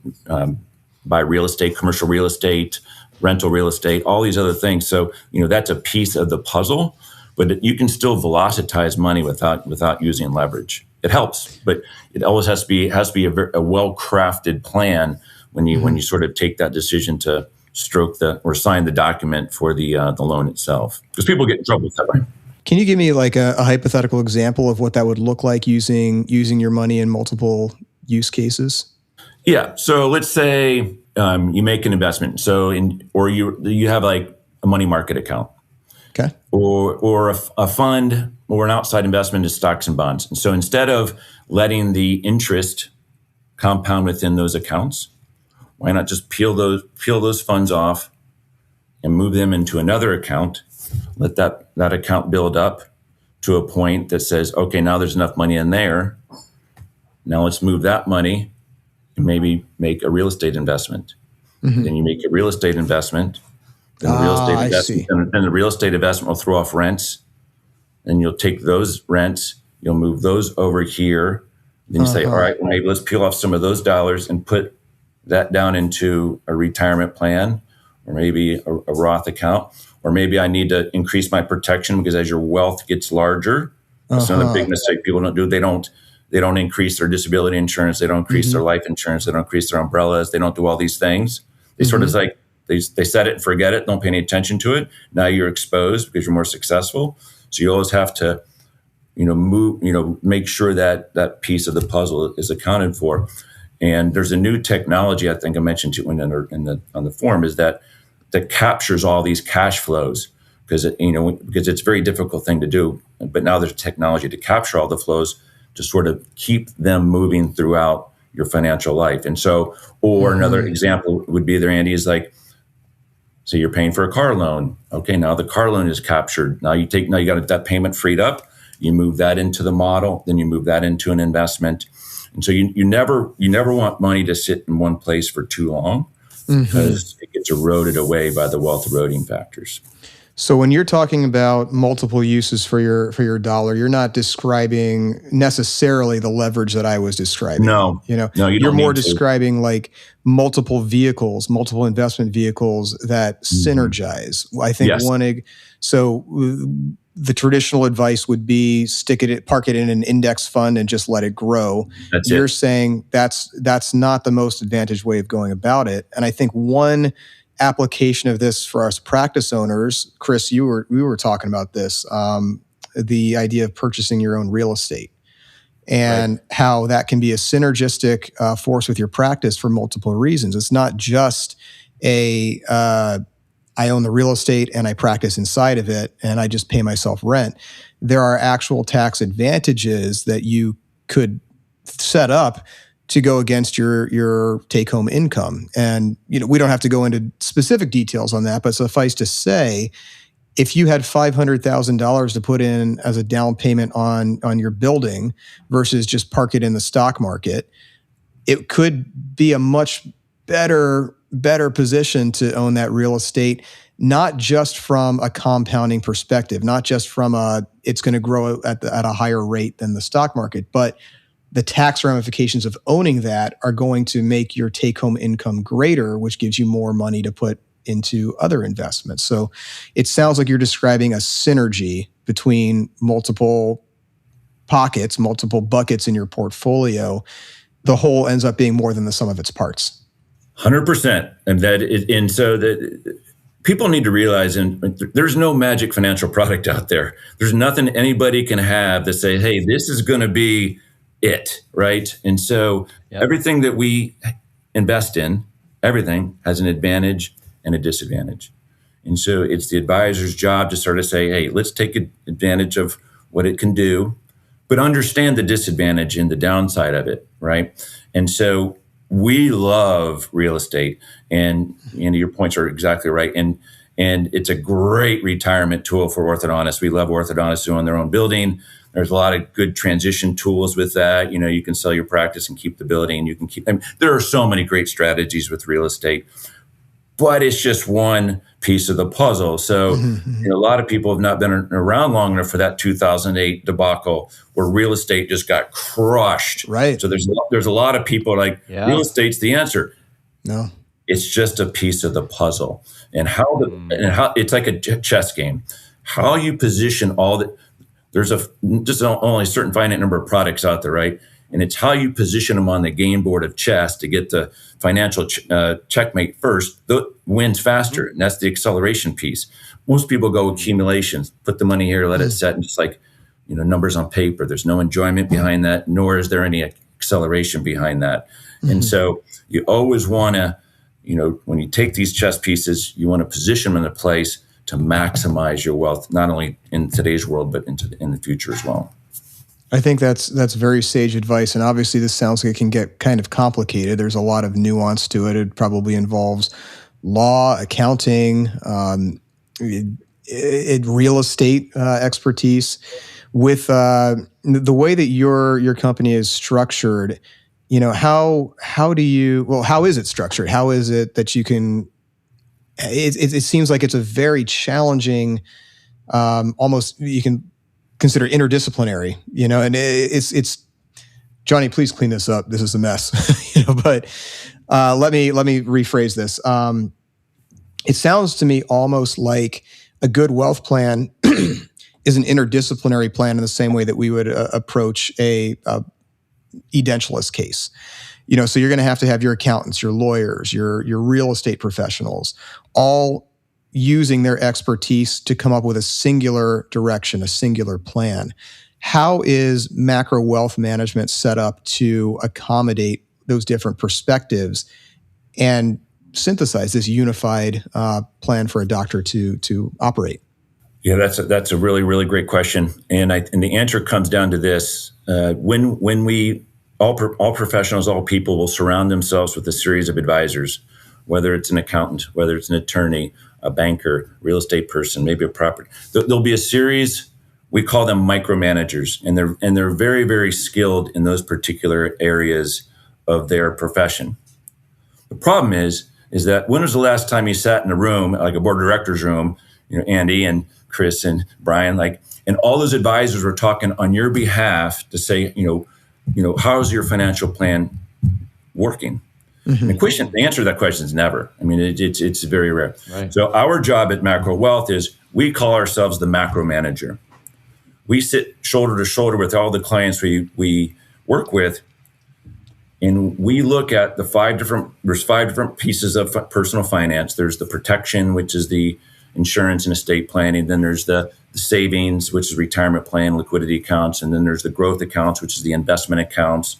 C: buy real estate, commercial real estate, rental real estate, all these other things. So that's a piece of the puzzle. But you can still velocitize money without using leverage. It helps, but it always has to be a well-crafted plan when you sort of take that decision to stroke or sign the document for the loan itself. Because people get in trouble with that, right?
B: Can you give me like a hypothetical example of what that would look like using your money in multiple use cases?
C: Yeah. So let's say you make an investment. So or you have like a money market account.
B: Okay.
C: Or a fund or an outside investment is stocks and bonds. And so instead of letting the interest compound within those accounts, why not just peel those funds off and move them into another account? Let that account build up to a point that says, okay, now there's enough money in there. Now let's move that money and maybe make a real estate investment. Mm-hmm. Then you make a real estate investment. Then the real estate investment will throw off rents. Then you'll take those rents, you'll move those over here. Then you say, all right, well, maybe let's peel off some of those dollars and put that down into a retirement plan or maybe a Roth account. Or maybe I need to increase my protection because as your wealth gets larger, that's another big mistake people don't do. They don't increase their disability insurance. They don't increase their life insurance. They don't increase their umbrellas. They don't do all these things. They sort of like, they set it and forget it, don't pay any attention to it. Now you're exposed because you're more successful. So you always have to, make sure that piece of the puzzle is accounted for. And there's a new technology, I think I mentioned to you on the forum, is that captures all these cash flows because it's a very difficult thing to do. But now there's technology to capture all the flows to sort of keep them moving throughout your financial life. And so, or another example would be there, Andy, is like, so you're paying for a car loan. Okay, now the car loan is captured. Now you got that payment freed up. You move that into the model. Then you move that into an investment. And so you never want money to sit in one place for too long because it gets eroded away by the wealth eroding factors.
B: So when you're talking about multiple uses for your dollar, you're not describing necessarily the leverage that I was describing.
C: No,
B: you're more describing like multiple vehicles, multiple investment vehicles that synergize. I think the traditional advice would be park it in an index fund and just let it grow. You're saying that's not the most advantaged way of going about it. And I think one application of this for us practice owners, Chris, we were talking about this, the idea of purchasing your own real estate and how that can be a synergistic force with your practice for multiple reasons. It's not just I own the real estate and I practice inside of it and I just pay myself rent. There are actual tax advantages that you could set up to go against your take-home income. And we don't have to go into specific details on that, but suffice to say, if you had $500,000 to put in as a down payment on your building versus just park it in the stock market, it could be a much better position to own that real estate, not just from a compounding perspective, not just from it's going to grow at a higher rate than the stock market, but the tax ramifications of owning that are going to make your take-home income greater, which gives you more money to put into other investments. So it sounds like you're describing a synergy between multiple pockets, multiple buckets in your portfolio. The whole ends up being more than the sum of its parts.
C: 100%. And so that people need to realize, and there's no magic financial product out there. There's nothing anybody can have that say, hey, this is going to be it, right? And so everything that we invest in, everything has an advantage and a disadvantage. And so it's the advisor's job to sort of say, hey, let's take advantage of what it can do, but understand the disadvantage and the downside of it, right? And so we love real estate, and your points are exactly right. And And it's a great retirement tool for orthodontists. We love orthodontists who own their own building. There's a lot of good transition tools with that. You can sell your practice and keep the building. You can keep them. There are so many great strategies with real estate, but it's just one piece of the puzzle. So a lot of people have not been around long enough for that 2008 debacle where real estate just got crushed.
B: Right.
C: So there's a lot of people like real estate's the answer.
B: No.
C: It's just a piece of the puzzle, and how it's like a chess game. How you position there's just only a certain finite number of products out there, right? And it's how you position them on the game board of chess to get the financial checkmate first. That wins faster, and that's the acceleration piece. Most people go accumulations, put the money here, let it set, and just like numbers on paper. There's no enjoyment behind that, nor is there any acceleration behind that. And so you always want to. When you take these chess pieces, you want to position them in a place to maximize your wealth, not only in today's world, but in the future as well.
B: I think that's very sage advice. And obviously this sounds like it can get kind of complicated. There's a lot of nuance to it. It probably involves law, accounting, real estate expertise. With the way that your company is structured, how is it structured? How is it that you can, it seems like it's a very challenging, almost you can consider interdisciplinary, and it's Johnny, please clean this up. This is a mess, but let me rephrase this. It sounds to me almost like a good wealth plan is an interdisciplinary plan in the same way that we would approach a edentulous case. So you're going to have your accountants, your lawyers, your real estate professionals, all using their expertise to come up with a singular direction, a singular plan. How is macro wealth management set up to accommodate those different perspectives and synthesize this unified plan for a doctor to operate?
C: Yeah, that's a really, really great question, and the answer comes down to this: when we all professionals, all people will surround themselves with a series of advisors, whether it's an accountant, whether it's an attorney, a banker, real estate person, maybe a property. There'll be a series. We call them micromanagers, and they're very, very skilled in those particular areas of their profession. The problem is that when was the last time you sat in a room, like a board of directors room, Andy and Chris and Brian, and all those advisors were talking on your behalf to say, how's your financial plan working? Mm-hmm. The answer to that question is never. I mean, it's very rare. Right. So our job at Macro Wealth is we call ourselves the macro manager. We sit shoulder to shoulder with all the clients we work with, and we look at there's five different pieces of personal finance. There's the protection, which is the insurance and estate planning. Then there's the savings, which is retirement plan, liquidity accounts. And then there's the growth accounts, which is the investment accounts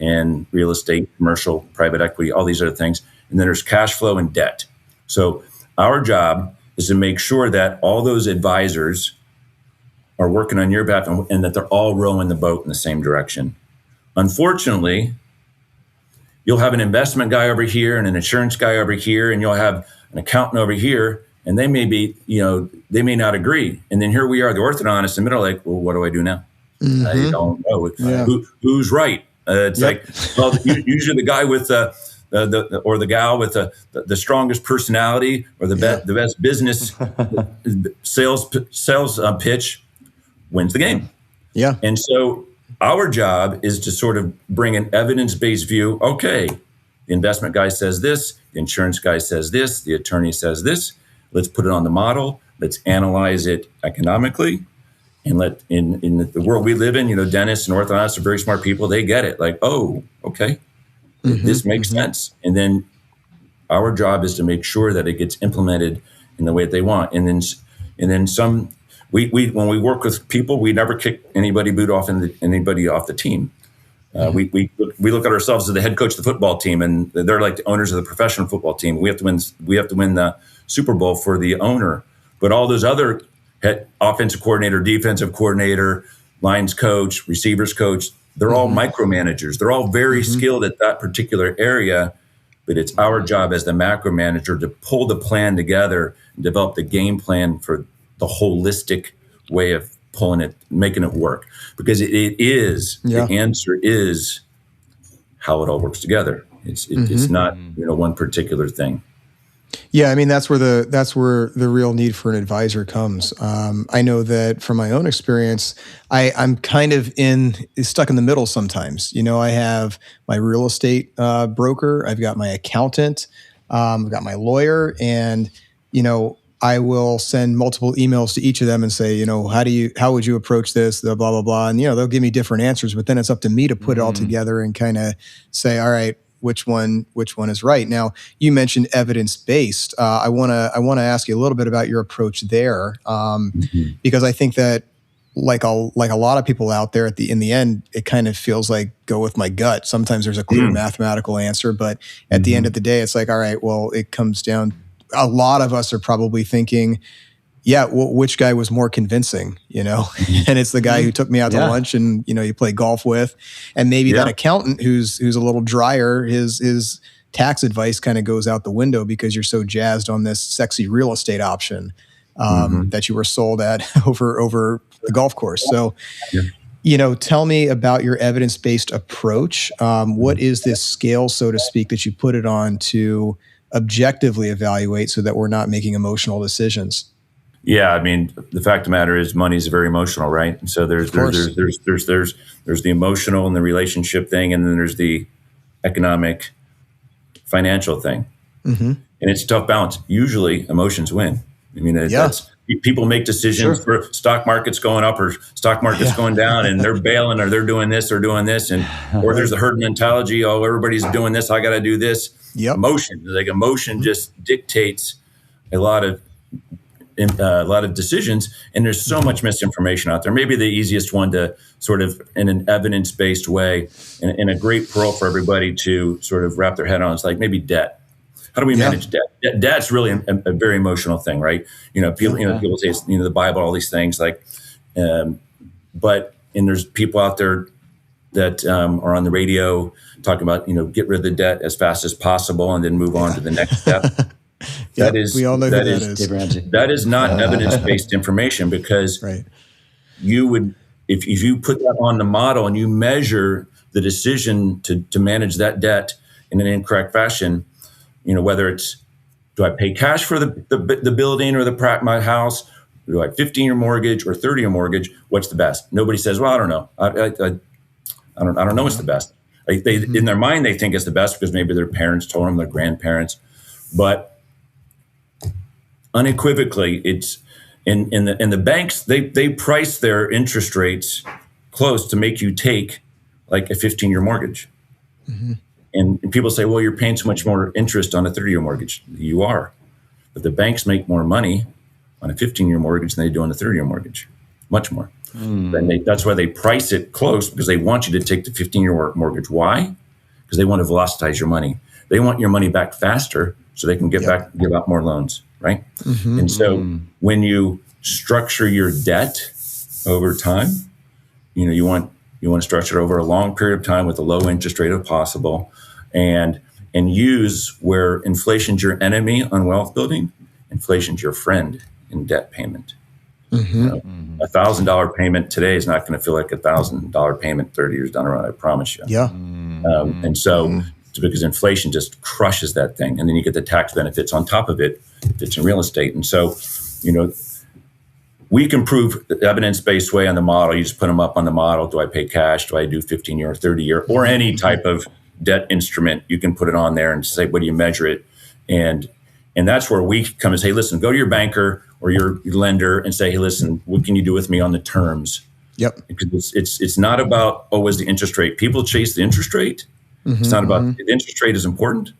C: and real estate, commercial, private equity, all these other things. And then there's cash flow and debt. So our job is to make sure that all those advisors are working on your behalf and that they're all rowing the boat in the same direction. Unfortunately, you'll have an investment guy over here and an insurance guy over here, and you'll have an accountant over here, and they may be, they may not agree. And then here we are, the orthodontists in the middle, like, well, what do I do now? Mm-hmm. I don't know. Yeah. Who's right? It's like, well, usually the guy with or the gal with the strongest personality or the best business sales pitch wins the game. Yeah. And so our job is to sort of bring an evidence-based view. Okay, the investment guy says this, the insurance guy says this, the attorney says this. Let's put it on the model. Let's analyze it economically. And let in the world we live in, dentists and orthodontists are very smart people. They get it. Like, oh, okay, this makes sense. And then our job is to make sure that it gets implemented in the way that they want. And then some. We when we work with people, we never kick anybody off the team. We look at ourselves as the head coach of the football team, and they're like the owners of the professional football team. We have to win the Super Bowl for the owner. But all those other offensive coordinator, defensive coordinator, lines coach, receivers coach, they're all micromanagers. They're all very skilled at that particular area, but it's our job as the macro manager to pull the plan together and develop the game plan for the holistic way of pulling it, making it work. Because it is, the answer is how it all works together. It's not, one particular thing.
B: Yeah, I mean that's where the real need for an advisor comes. I know that from my own experience, I'm kind of stuck in the middle sometimes. I have my real estate broker, I've got my accountant, I've got my lawyer, and I will send multiple emails to each of them and say, how would you approach this, blah blah blah, and they'll give me different answers. But then it's up to me to put it all together and kind of say, all right, which one is right. Now, you mentioned evidence-based. I want to ask you a little bit about your approach there, because I think that like a lot of people out there in the end, it kind of feels like go with my gut. Sometimes there's a clear mathematical answer, but at the end of the day, it's like, all right, well, it comes down. A lot of us are probably thinking, yeah, which guy was more convincing, and it's the guy who took me out to lunch and, you play golf with, and maybe that accountant who's a little drier, his tax advice kind of goes out the window because you're so jazzed on this sexy real estate option that you were sold at over the golf course. So, tell me about your evidence-based approach. What is this scale, so to speak, that you put it on to objectively evaluate so that we're not making emotional decisions?
C: Yeah, I mean, the fact of the matter is money is very emotional, right? And so there's the emotional and the relationship thing, and then there's the economic, financial thing. And it's a tough balance. Usually emotions win. I mean, that's people make decisions for stock market's going up or stock market's going down, and they're bailing or they're doing this or doing this, and or there's the herd mentality. Oh, everybody's doing this, I got to do this. Emotion just dictates a lot of decisions, and there's so much misinformation out there. Maybe the easiest one to sort of, in an evidence-based way, and a great pearl for everybody to sort of wrap their head on is like maybe debt. How do we manage debt? Debt's really a very emotional thing, right? People say it's, the Bible, all these things like, but there's people out there that are on the radio talking about, get rid of the debt as fast as possible and then move on to the next step.
B: We all know who that is.
C: That is not evidence-based information, because you would, if you put that on the model and you measure the decision to manage that debt in an incorrect fashion, whether it's, do I pay cash for the building or my house? Do I 15-year mortgage or 30-year mortgage? What's the best? Nobody says, well, I don't know. I don't know what's the best. In their mind, they think it's the best because maybe their parents told them, their grandparents, but unequivocally, it's in the banks. They price their interest rates close to make you take like a 15-year mortgage. And people say, well, you're paying so much more interest on a 30-year mortgage. You are, but the banks make more money on a 15-year mortgage than they do on a 30-year mortgage, much more. And that's why they price it close, because they want you to take the 15-year mortgage. Why? Because they want to velocitize your money. They want your money back faster so they can give out more loans, right? And so when you structure your debt over time, you want to structure it over a long period of time with a low interest rate if possible, and use where inflation's your enemy on wealth building, inflation's your friend in debt payment. $1,000 payment today is not going to feel like $1,000 payment 30 years down the road. I promise you. And so, because inflation just crushes that thing, and then you get the tax benefits on top of it if it's in real estate. And so, we can prove the evidence-based way on the model. You just put them up on the model. Do I pay cash? Do I do 15-year or 30-year or any type of debt instrument? You can put it on there and say, what do you measure it? And that's where we come and say, listen, go to your banker or your lender and say, hey, listen, what can you do with me on the terms? Because it's not about, is the interest rate. People chase the interest rate. It's not about, the interest rate is important,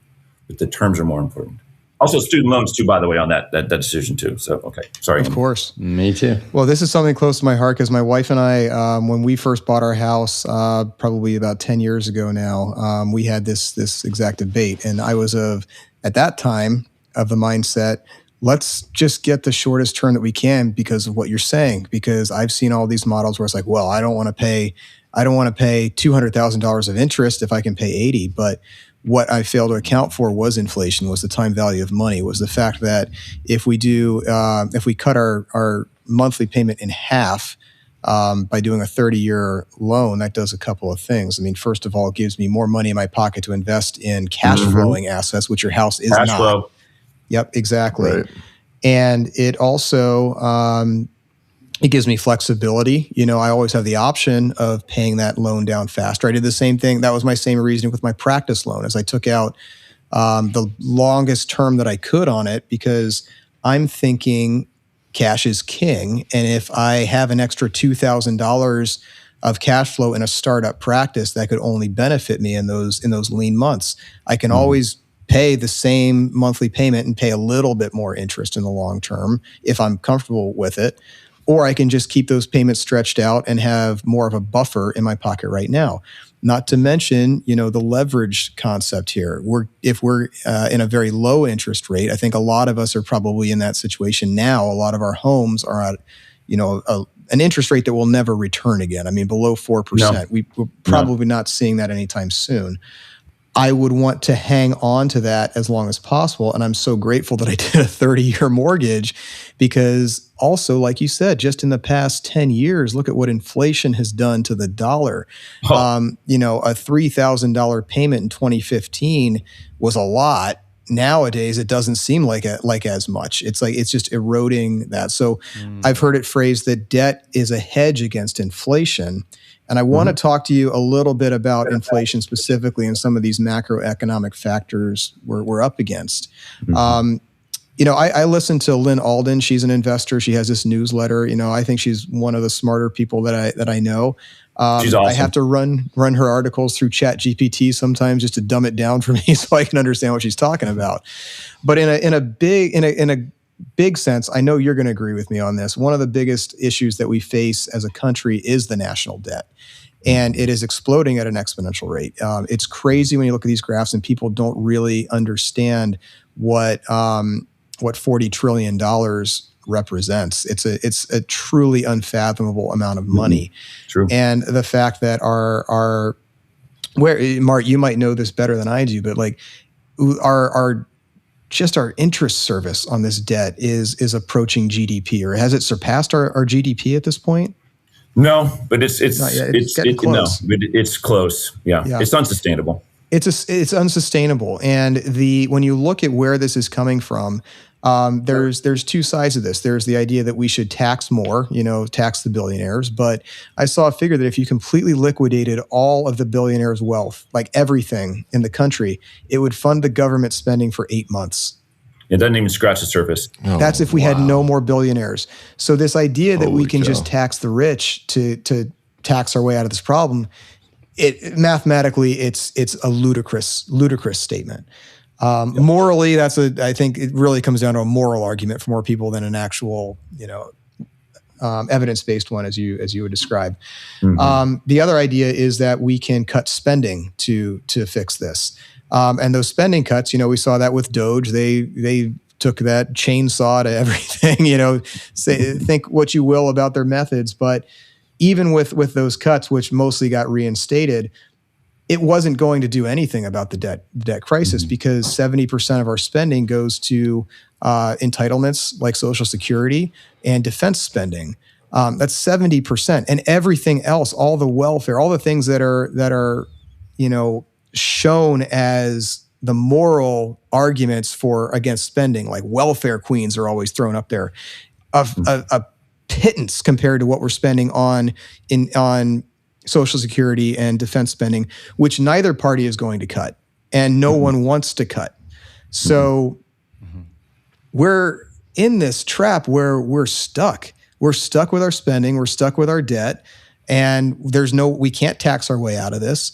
C: but the terms are more important. Also student loans too, by the way, on that decision too. So, okay. Sorry.
B: Of course.
D: Me too.
B: Well, this is something close to my heart because my wife and I, when we first bought our house, probably about 10 years ago now, we had this exact debate. And I was at that time of the mindset, let's just get the shortest term that we can because of what you're saying, because I've seen all these models where it's like, well, I don't want to pay $200,000 of interest if I can pay 80. But what I failed to account for was inflation, was the time value of money, was the fact that if we cut our monthly payment in half by doing a 30-year loan, that does a couple of things. I mean, first of all, it gives me more money in my pocket to invest in cash flowing assets, which your house is
C: Cash
B: not.
C: flow.
B: Yep, exactly.
E: Right.
B: And it also it gives me flexibility. I always have the option of paying that loan down faster. I did the same thing. That was my same reasoning with my practice loan, as I took out the longest term that I could on it, because I'm thinking cash is king. And if I have an extra $2,000 of cash flow in a startup practice, that could only benefit me in those lean months. I can always pay the same monthly payment and pay a little bit more interest in the long term if I'm comfortable with it. Or I can just keep those payments stretched out and have more of a buffer in my pocket right now. Not to mention, the leverage concept here. If we're in a very low interest rate, I think a lot of us are probably in that situation now. A lot of our homes are at, an interest rate that will never return again. I mean, below 4%.
C: No.
B: We're probably not seeing that anytime soon. I would want to hang on to that as long as possible. And I'm so grateful that I did a 30-year mortgage, because also, like you said, just in the past 10 years, look at what inflation has done to the dollar.
C: Oh.
B: A $3,000 payment in 2015 was a lot. Nowadays, it doesn't seem like as much. It's just eroding that. So I've heard it phrased that debt is a hedge against inflation. And I want to talk to you a little bit about inflation specifically and some of these macroeconomic factors we're up against. I listen to Lynn Alden. She's an investor. She has this newsletter. I think she's one of the smarter people that I know.
C: She's awesome.
B: I have to run her articles through ChatGPT sometimes just to dumb it down for me so I can understand what she's talking about. But in a big sense, I know you're going to agree with me on this. One of the biggest issues that we face as a country is the national debt. And it is exploding at an exponential rate. It's crazy when you look at these graphs and people don't really understand what $40 trillion represents. It's a truly unfathomable amount of money.
C: True.
B: And the fact that Mart, you might know this better than I do, but like our interest service on this debt is approaching GDP, or has it surpassed our GDP at this point?
C: No, but it's
B: close.
C: It's close. Yeah. It's unsustainable.
B: It's unsustainable. And when you look at where this is coming from, there's two sides of this. There's the idea that we should tax more, tax the billionaires. But I saw a figure that if you completely liquidated all of the billionaires' wealth, like everything in the country, it would fund the government spending for 8 months.
C: It doesn't even scratch the surface.
B: That's if we had no more billionaires. So this idea that we can just tax the rich to tax our way out of this problem, mathematically, it's a ludicrous statement. Morally, I think it really comes down to a moral argument for more people than an actual, evidence-based one, as you would describe. The other idea is that we can cut spending to fix this. And those spending cuts, we saw that with Doge. They took that chainsaw to everything. Think what you will about their methods, but even with those cuts, which mostly got reinstated, it wasn't going to do anything about the debt crisis, because 70% of our spending goes to entitlements like Social Security and defense spending. That's 70%, and everything else, all the welfare, all the things that are shown as the moral arguments against spending, like welfare queens are always thrown up there, a pittance compared to what we're spending on Social Security and defense spending, which neither party is going to cut, and no one wants to cut. So we're in this trap where we're stuck. We're stuck with our spending. We're stuck with our debt, and we can't tax our way out of this.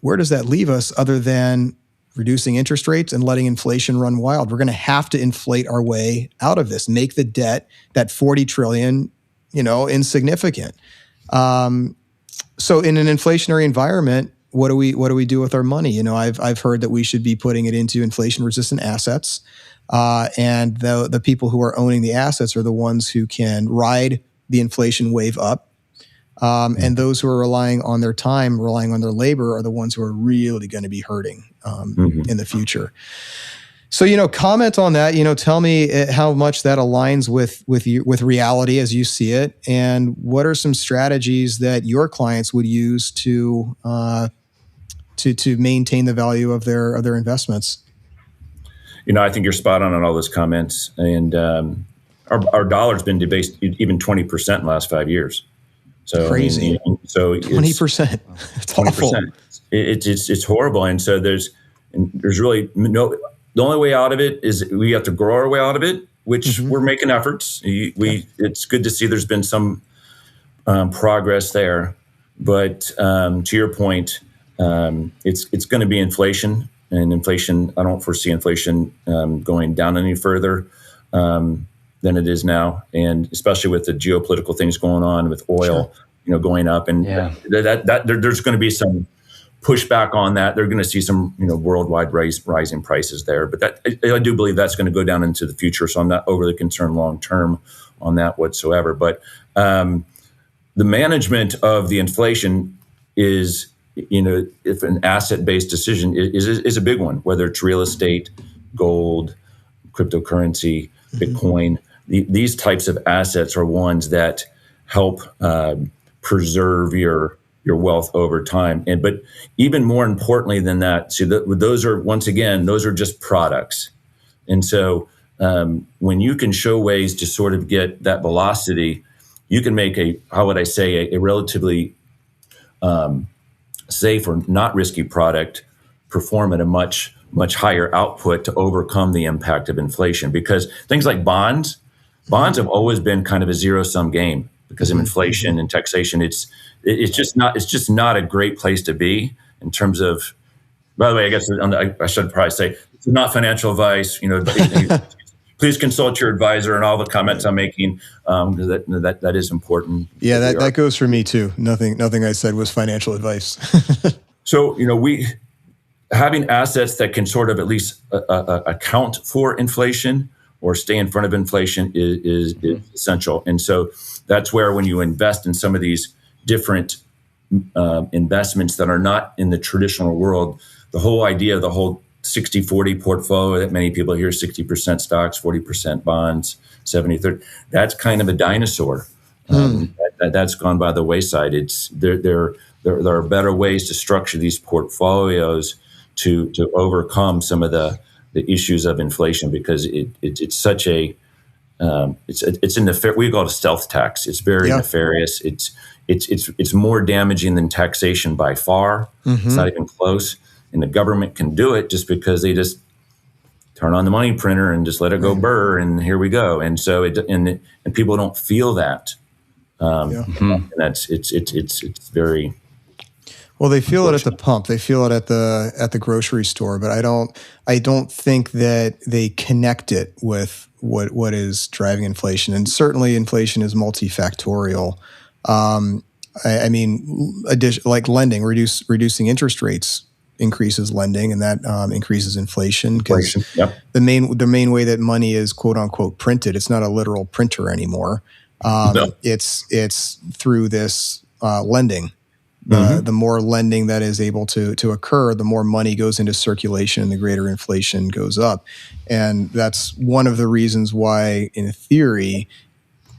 B: Where does that leave us other than reducing interest rates and letting inflation run wild? We're going to have to inflate our way out of this, make the debt, that $40 trillion, insignificant. So in an inflationary environment, what do we do with our money? I've heard that we should be putting it into inflation-resistant assets, and the people who are owning the assets are the ones who can ride the inflation wave up, And those who are relying on their time, relying on their labor, are the ones who are really going to be hurting in the future. So, comment on that. Tell me how much that aligns with reality as you see it, and what are some strategies that your clients would use to maintain the value of their investments.
C: I think you're spot on all those comments, and our dollar's been debased even 20% in the last 5 years. So
B: crazy. So 20%. It's awful.
C: It's horrible, and so there's really no. The only way out of it is we have to grow our way out of it, which we're making efforts. It's good to see there's been some progress there, but to your point, it's going to be inflation, and inflation. I don't foresee inflation going down any further than it is now, and especially with the geopolitical things going on with oil, going up, and that there's going to be some pushback on that. They're going to see some, worldwide rising prices there. But that I do believe that's going to go down into the future. So I'm not overly concerned long term on that whatsoever. But the management of the inflation is, if an asset-based decision is a big one, whether it's real estate, gold, cryptocurrency, Bitcoin. These types of assets are ones that help preserve your wealth over time. But even more importantly than that, those are just products. And so when you can show ways to sort of get that velocity, you can make a relatively safe or not risky product perform at a much higher output to overcome the impact of inflation. Because things like bonds have always been kind of a zero-sum game because of inflation and taxation. It's just not a great place to be in terms of. By the way, I guess I should probably say it's not financial advice. Please consult your advisor and all the comments I'm making. That is important.
B: Yeah, that goes for me too. Nothing I said was financial advice.
C: So we having assets that can sort of at least account for inflation or stay in front of inflation is essential. And so that's where when you invest in some of these different investments that are not in the traditional world, the whole idea of the whole 60-40 portfolio that many people hear, 60% stocks, 40% bonds, 70-30, that's kind of a dinosaur. That's gone by the wayside. There are better ways to structure these portfolios to overcome some of the issues of inflation, because it's such a we call it a stealth tax. It's very nefarious. It's more damaging than taxation by far. It's not even close. And the government can do it just because they just turn on the money printer and just let it go burr, and here we go. And so and people don't feel that. And it's very.
B: Well, they feel it at the pump. They feel it at the grocery store, but I don't think that they connect it with what is driving inflation. And certainly, inflation is multifactorial. I mean, like lending, reducing interest rates increases lending, and that increases inflation. Because the main way that money is quote unquote printed, it's not a literal printer anymore. It's through this lending. The more lending that is able to occur, the more money goes into circulation and the greater inflation goes up. And that's one of the reasons why, in theory,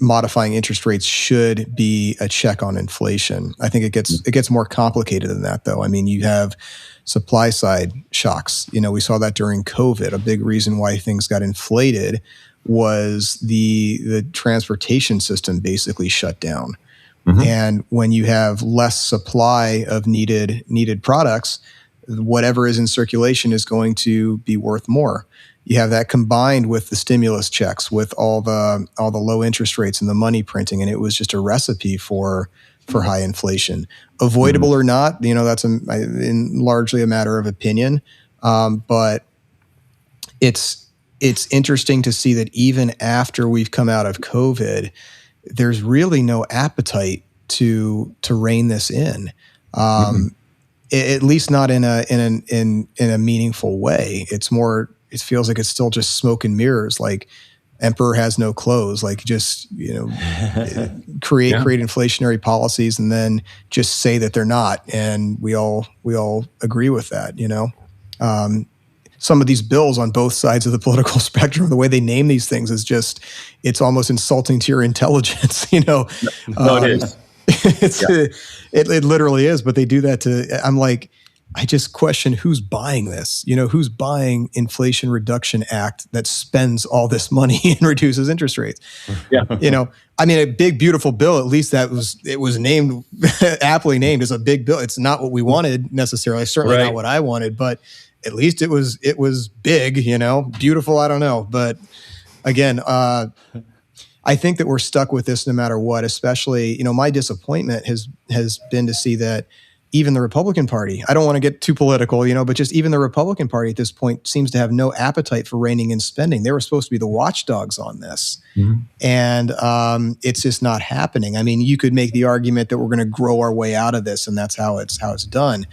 B: modifying interest rates should be a check on inflation. I think it gets more complicated than that, though. I mean, you have supply side shocks. We saw that during COVID. A big reason why things got inflated was the transportation system basically shut down. And when you have less supply of needed products, whatever is in circulation is going to be worth more. You have that combined with the stimulus checks, with all the low interest rates and the money printing, and it was just a recipe for high inflation. Avoidable or not, that's largely a matter of opinion. But it's interesting to see that even after we've come out of COVID, there's really no appetite to rein this in, at least not in a meaningful way. It's more. It feels like it's still just smoke and mirrors. Like emperor has no clothes. Like just, create inflationary policies and then just say that they're not. And we all agree with that, some of these bills on both sides of the political spectrum, the way they name these things is just, it's almost insulting to your intelligence,
C: No, it is.
B: It literally is, but they do that I'm like, I just question who's buying this, who's buying Inflation Reduction Act that spends all this money and reduces interest rates.
C: Yeah.
B: A big, beautiful bill, at least it was named, aptly named as a big bill. It's not what we wanted necessarily, certainly not what I wanted, but at least it was big, beautiful. I don't know. But again, I think that we're stuck with this no matter what, especially, my disappointment has been to see that even the Republican Party, I don't want to get too political, but just even the Republican Party at this point seems to have no appetite for reining in spending. They were supposed to be the watchdogs on this. Mm-hmm. And it's just not happening. You could make the argument that we're going to grow our way out of this and that's how it's done.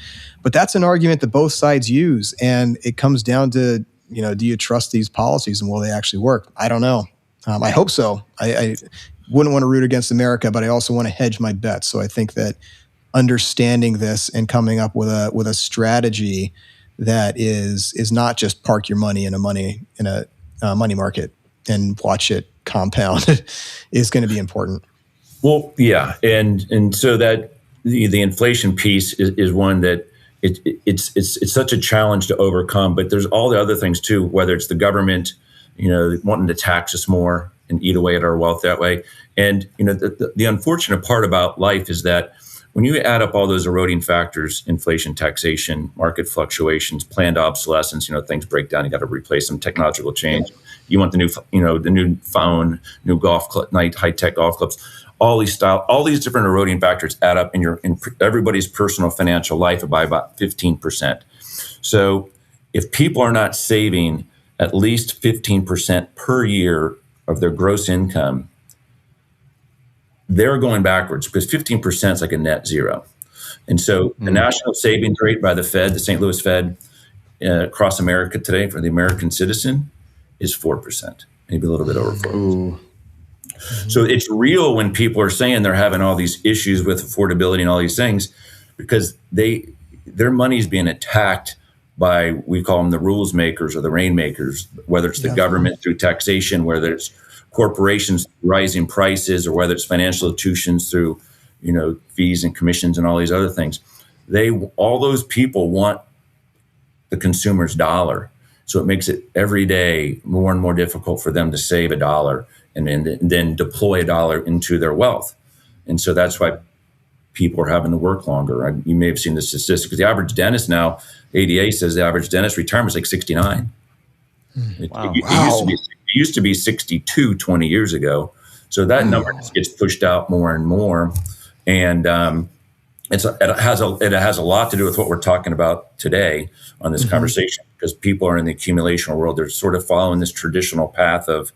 B: But that's an argument that both sides use. And it comes down to, do you trust these policies and will they actually work? I don't know. I hope so. I wouldn't want to root against America, but I also want to hedge my bets. So I think that understanding this and coming up with a strategy that is not just park your money in a money market and watch it compound is going to be important.
C: Well, yeah, and so that the inflation piece is one that it's such a challenge to overcome. But there's all the other things too, whether it's the government, wanting to tax us more and eat away at our wealth that way. And the unfortunate part about life is that when you add up all those eroding factors, inflation, taxation, market fluctuations, planned obsolescence, things break down, you got to replace them, technological change. You want the new phone, new golf club, high-tech golf clubs, all these different eroding factors add up in everybody's personal financial life by about 15%. So if people are not saving at least 15% per year of their gross income, they're going backwards because 15% is like a net zero. And so the national savings rate by the Fed, the St. Louis Fed, across America today for the American citizen is 4%, maybe a little bit over 4%. Ooh. So it's real when people are saying they're having all these issues with affordability and all these things because their money is being attacked by, we call them the rules makers or the rainmakers, whether it's the government through taxation, whether it's corporations rising prices, or whether it's financial institutions through, fees and commissions and all these other things. All those people want the consumer's dollar. So it makes it every day more and more difficult for them to save $1 and then deploy $1 into their wealth. And so that's why people are having to work longer. You may have seen the statistics. The average dentist now, ADA says the average dentist retirement is like 69. Wow. It used to be 62 20 years ago. So that number just gets pushed out more and more. And it has a lot to do with what we're talking about today on this conversation, because people are in the accumulation world. They're sort of following this traditional path of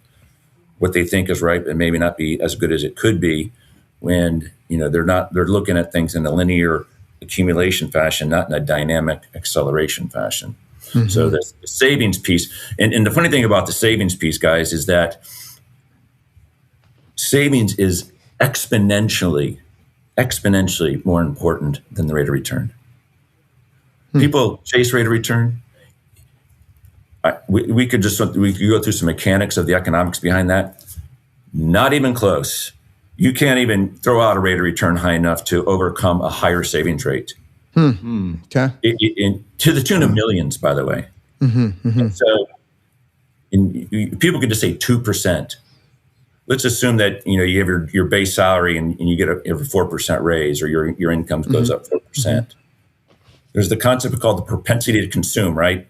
C: what they think is right, but maybe not be as good as it could be when, they're looking at things in a linear accumulation fashion, not in a dynamic acceleration fashion. Mm-hmm. So the savings piece, and the funny thing about the savings piece, guys, is that savings is exponentially more important than the rate of return. People chase rate of return. We could go through some mechanics of the economics behind that. Not even close. You can't even throw out a rate of return high enough to overcome a higher savings rate. Okay. To the tune of millions, by the way. So people could just say 2%. Let's assume that you have your base salary and you get a 4% raise, or your income goes up 4%. There's the concept called the propensity to consume, right?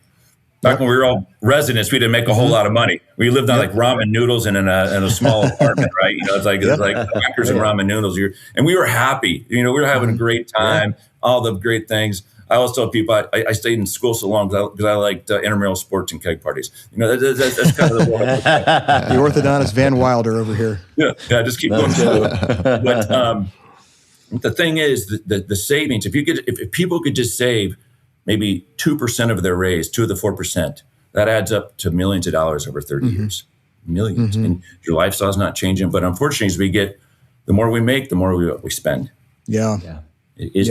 C: Back when we were all residents, we didn't make a whole lot of money. We lived on like ramen noodles and in a small apartment, right? It's like crackers and ramen noodles. And we were happy. We were having a great time, all the great things. I always tell people I stayed in school so long because I liked intramural sports and keg parties. That's kind of
B: the orthodontist Van Wilder over here.
C: Yeah, just keep going. But the thing is, the savings. If people could just save maybe 2% of their raise, 2 of the 4%, that adds up to millions of dollars over 30 years. millions, and your lifestyle's not changing. But unfortunately, as we get, the more we make, the more we spend.
B: Yeah.
C: It's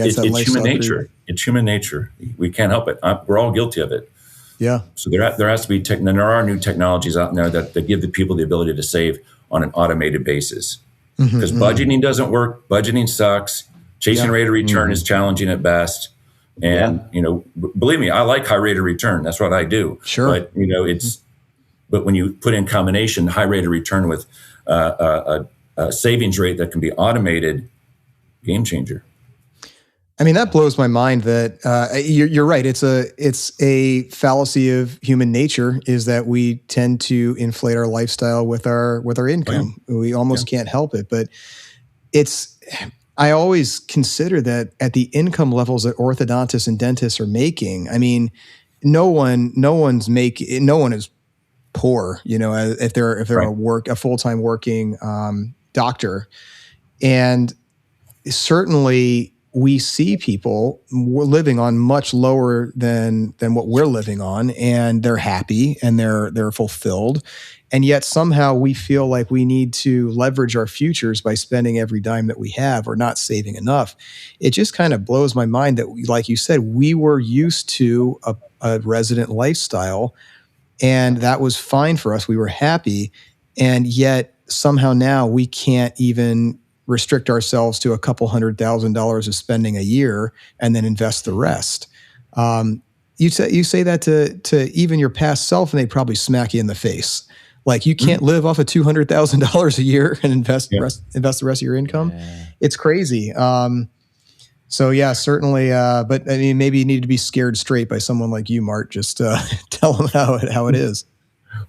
C: human nature. It's human nature. We can't help it. We're all guilty of it.
B: Yeah.
C: So there has to be there are new technologies out there that give the people the ability to save on an automated basis. Because budgeting doesn't work. Budgeting sucks. Chasing rate of return is challenging at best. And believe me, I like high rate of return. That's what I do.
B: Sure.
C: But but when you put in combination high rate of return with a savings rate that can be automated, game changer.
B: I mean, that blows my mind that you're right. It's a fallacy of human nature is that we tend to inflate our lifestyle with our income. We almost can't help it, but I always consider that at the income levels that orthodontists and dentists are making, I mean, no one is poor, if they're a full-time working doctor. And certainly we see people living on much lower than what we're living on, and they're happy and they're fulfilled. And yet somehow we feel like we need to leverage our futures by spending every dime that we have or not saving enough. It just kind of blows my mind that, like you said, we were used to a resident lifestyle, and that was fine for us. We were happy. And yet somehow now we can't even restrict ourselves to a couple $100,000 of spending a year and then invest the rest. You say that to even your past self, and they probably smack you in the face. Like, you can't live off of $200,000 a year and invest the rest of your income. Yeah. It's crazy. So yeah, certainly. But I mean, maybe you need to be scared straight by someone like you, Mart. Just tell them how it is.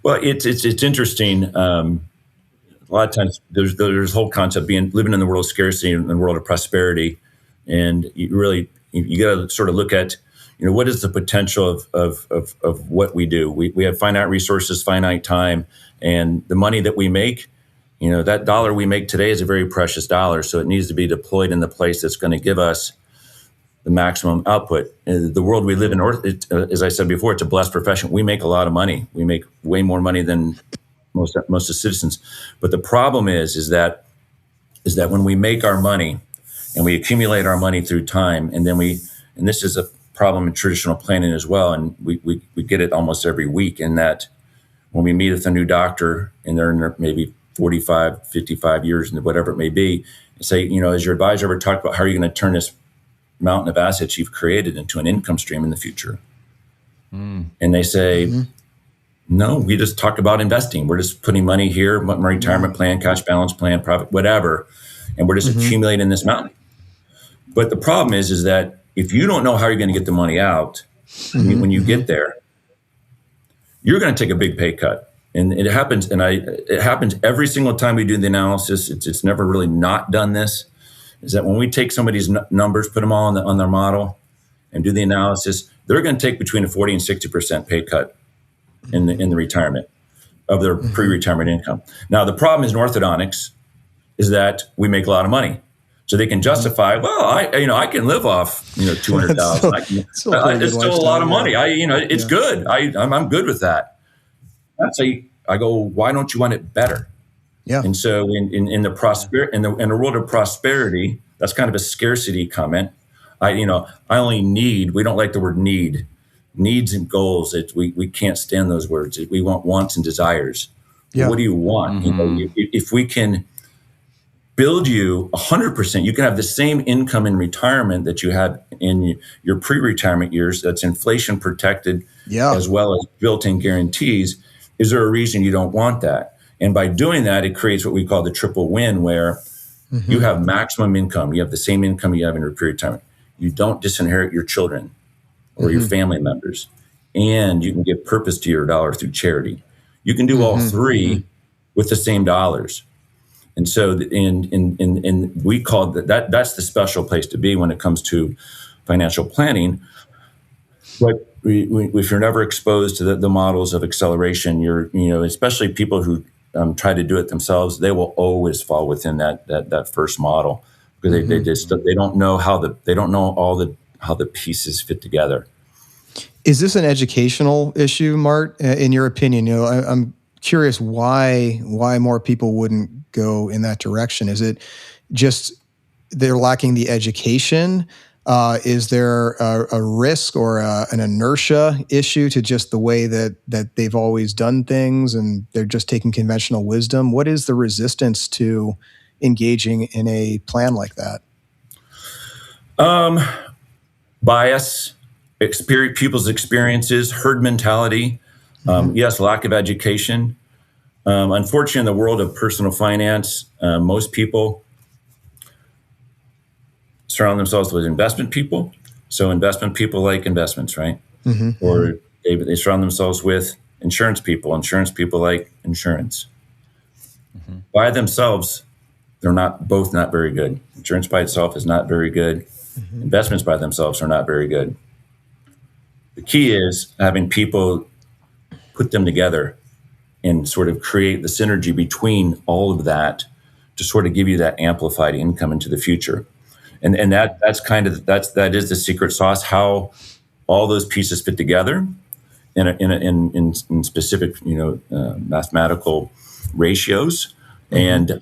C: Well, it's interesting. A lot of times there's this whole concept living in the world of scarcity and the world of prosperity, and you got to sort of look at what is the potential of what we do. We have finite resources, finite time, and the money that we make, that dollar we make today is a very precious dollar. So it needs to be deployed in the place that's going to give us the maximum output. The world we live in, as I said before, it's a blessed profession. We make a lot of money. We make way more money than most of the citizens. But the problem is that when we make our money and we accumulate our money through time, and this is a problem in traditional planning as well, and we get it almost every week, in that when we meet with a new doctor and they're in their maybe 45, 55 years, and whatever it may be, and say, has your advisor ever talked about how are you going to turn this mountain of assets you've created into an income stream in the future? And they say, no, we just talk about investing. We're just putting money here, my retirement plan, cash balance plan, profit, whatever, and we're just accumulating this mountain. But the problem is that if you don't know how you're going to get the money out, when you get there, you're going to take a big pay cut. And it happens, it happens every single time we do the analysis. It's never really not done this. Is that when we take somebody's numbers, put them all on their model, and do the analysis, they're going to take between a 40 and 60% pay cut in the retirement of their pre-retirement income. Now, the problem is in orthodontics is that we make a lot of money. So they can justify, well, I can live off, $200,000. It's still a lot of money. It's good. I'm good with that. I go, why don't you want it better? Yeah. And so in the world of prosperity, that's kind of a scarcity comment. We don't like the word need. Needs and goals. We can't stand those words. We want wants and desires. Yeah. What do you want? If we can build you 100%, you can have the same income in retirement that you had in your pre-retirement years. That's inflation protected, as well as built-in guarantees. Is there a reason you don't want that? And by doing that, it creates what we call the triple win, where you have maximum income. You have the same income you have in your pre-retirement. You don't disinherit your children or your family members, and you can give purpose to your dollar through charity. You can do all three with the same dollars. And so we call that's the special place to be when it comes to financial planning. But if you're never exposed to the models of acceleration, especially people who try to do it themselves, they will always fall within that first model, because they don't know how the pieces fit together.
B: Is this an educational issue, Mart? In your opinion, curious why more people wouldn't go in that direction. Is it just they're lacking the education? Is there a risk or an inertia issue to just the way that they've always done things and they're just taking conventional wisdom? What is the resistance to engaging in a plan like that?
C: Bias, people's experiences, herd mentality. Yes, lack of education. Unfortunately, in the world of personal finance, most people surround themselves with investment people. So investment people like investments, right? Or they surround themselves with insurance people. Insurance people like insurance. By themselves, they're not very good. Insurance by itself is not very good. Investments by themselves are not very good. The key is having people put them together and sort of create the synergy between all of that to sort of give you that amplified income into the future. And that is the secret sauce, how all those pieces fit together in specific, mathematical ratios. And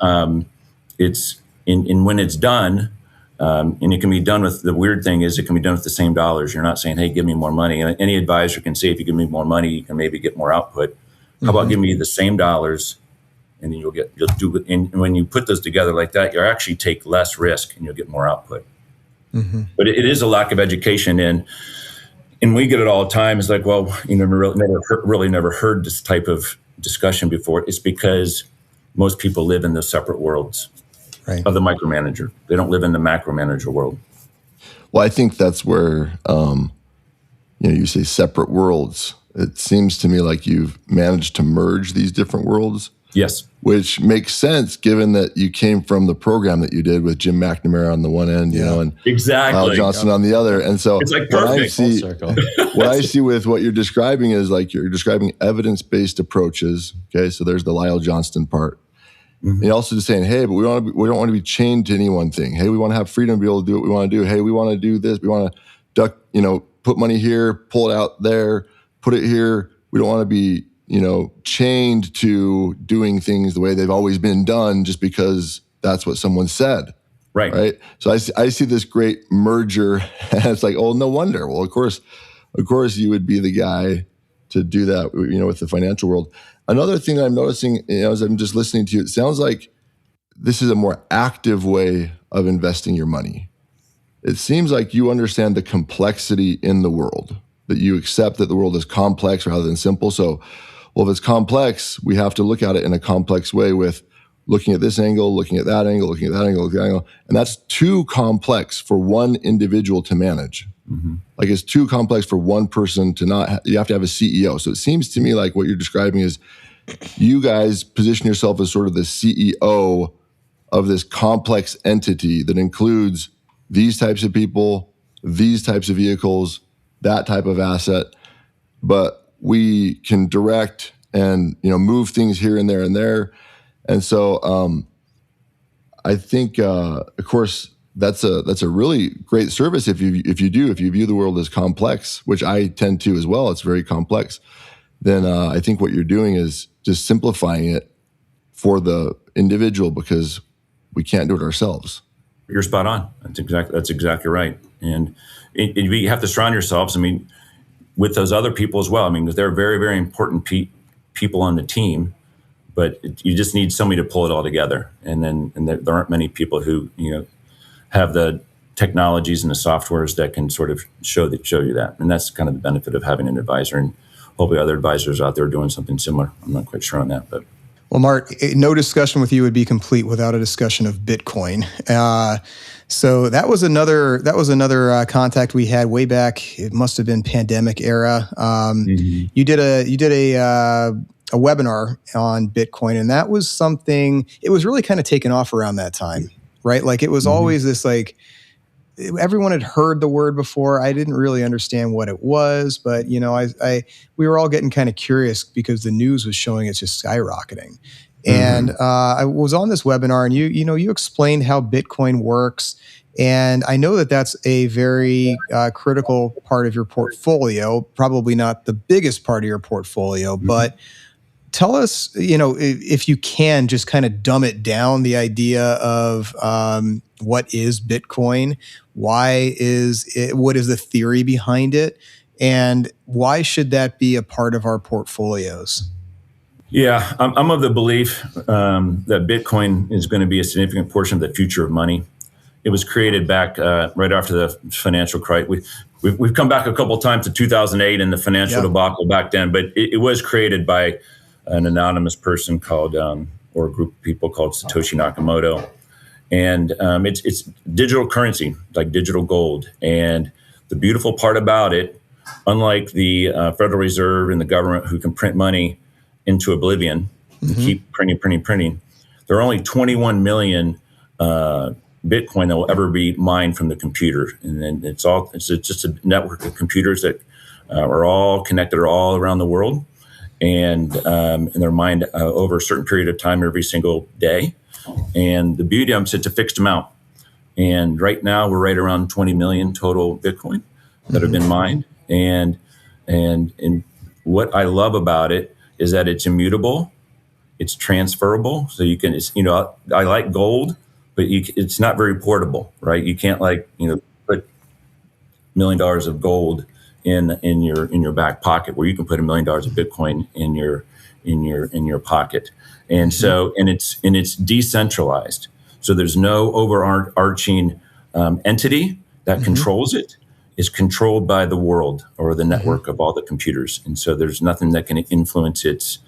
C: it's when it's done, and it can be done with, the weird thing is it can be done with the same dollars. You're not saying, hey, give me more money. Any advisor can say, if you give me more money, you can maybe get more output. How about give me the same dollars, and then you'll do it. And when you put those together like that, you actually take less risk and you'll get more output. But it is a lack of education, and we get it all the time. It's like, well, never heard this type of discussion before. It's because most people live in those separate worlds of the micromanager. They don't live in the macromanager world.
E: Well, I think that's where you say separate worlds. It seems to me like you've managed to merge these different worlds.
C: Yes.
E: Which makes sense given that you came from the program that you did with Jim McNamara on the one end, and
C: exactly
E: Lysle Johnston on the other. And so
C: it's like perfect.
E: What I see with what you're describing is like you're describing evidence-based approaches. Okay. So there's the Lysle Johnston part. And also just saying, hey, but we don't want to be chained to any one thing. Hey, we want to have freedom to be able to do what we want to do. Hey, we want to do this. We want to duck, put money here, pull it out there, put it here. We don't want to be, chained to doing things the way they've always been done just because that's what someone said. Right. So I see this great merger, and it's like, oh, no wonder. Well, of course you would be the guy to do that, with the financial world. Another thing that I'm noticing, as I'm just listening to you, it sounds like this is a more active way of investing your money. It seems like you understand the complexity in the world, that you accept that the world is complex rather than simple. So, well, if it's complex, we have to look at it in a complex way with looking at this angle, looking at that angle, looking at that angle, looking at that angle. And that's too complex for one individual to manage. Like it's too complex for one person to not, you have to have a CEO. So it seems to me like what you're describing is you guys position yourself as sort of the CEO of this complex entity that includes these types of people, these types of vehicles, that type of asset, but we can direct and move things here and there and there. And so I think, of course, that's a really great service if you view the world as complex, which I tend to as well. It's very complex. Then I think what you're doing is just simplifying it for the individual because we can't do it ourselves.
C: You're spot on. That's exactly right. And you have to surround yourselves, with those other people as well. They're very, very important people on the team, but you just need somebody to pull it all together. And there aren't many people who, have the technologies and the softwares that can sort of show you that. And that's kind of the benefit of having an advisor, and hopefully other advisors out there are doing something similar. I'm not quite sure on that, but.
B: Well, Mart, no discussion with you would be complete without a discussion of Bitcoin. So that was another contact we had way back. It must have been pandemic era. You did a webinar on Bitcoin, and that was something. It was really kind of taken off around that time, right? Like it was always this like. Everyone had heard the word before. I didn't really understand what it was, but we were all getting kind of curious because the news was showing it's just skyrocketing. And I was on this webinar, and you explained how Bitcoin works, and I know that that's a very critical part of your portfolio. Probably not the biggest part of your portfolio, but tell us, if you can, just kind of dumb it down, the idea of what is Bitcoin, what is the theory behind it, and why should that be a part of our portfolios?
C: Yeah, I'm of the belief that Bitcoin is going to be a significant portion of the future of money. It was created back right after the financial crisis. We've come back a couple of times to 2008 and the financial debacle back then, but it was created by an anonymous person called, or a group of people called Satoshi Nakamoto. And it's digital currency, like digital gold. And the beautiful part about it, unlike the Federal Reserve and the government who can print money into oblivion, keep printing, there are only 21 million Bitcoin that will ever be mined from the computer. And then it's just a network of computers that are all connected all around the world. And they're mined over a certain period of time every single day. And the beauty of them is it's a fixed amount. And right now we're right around 20 million total Bitcoin that have been mined. And what I love about it is that it's immutable, it's transferable. So you can, I like gold, but it's not very portable, right? You can't put $1 million of gold in your back pocket, where you can put $1 million of Bitcoin in your pocket. And so, and it's decentralized. So there's no overarching entity that controls it. It's controlled by the world or the network of all the computers. And so there's nothing that can influence its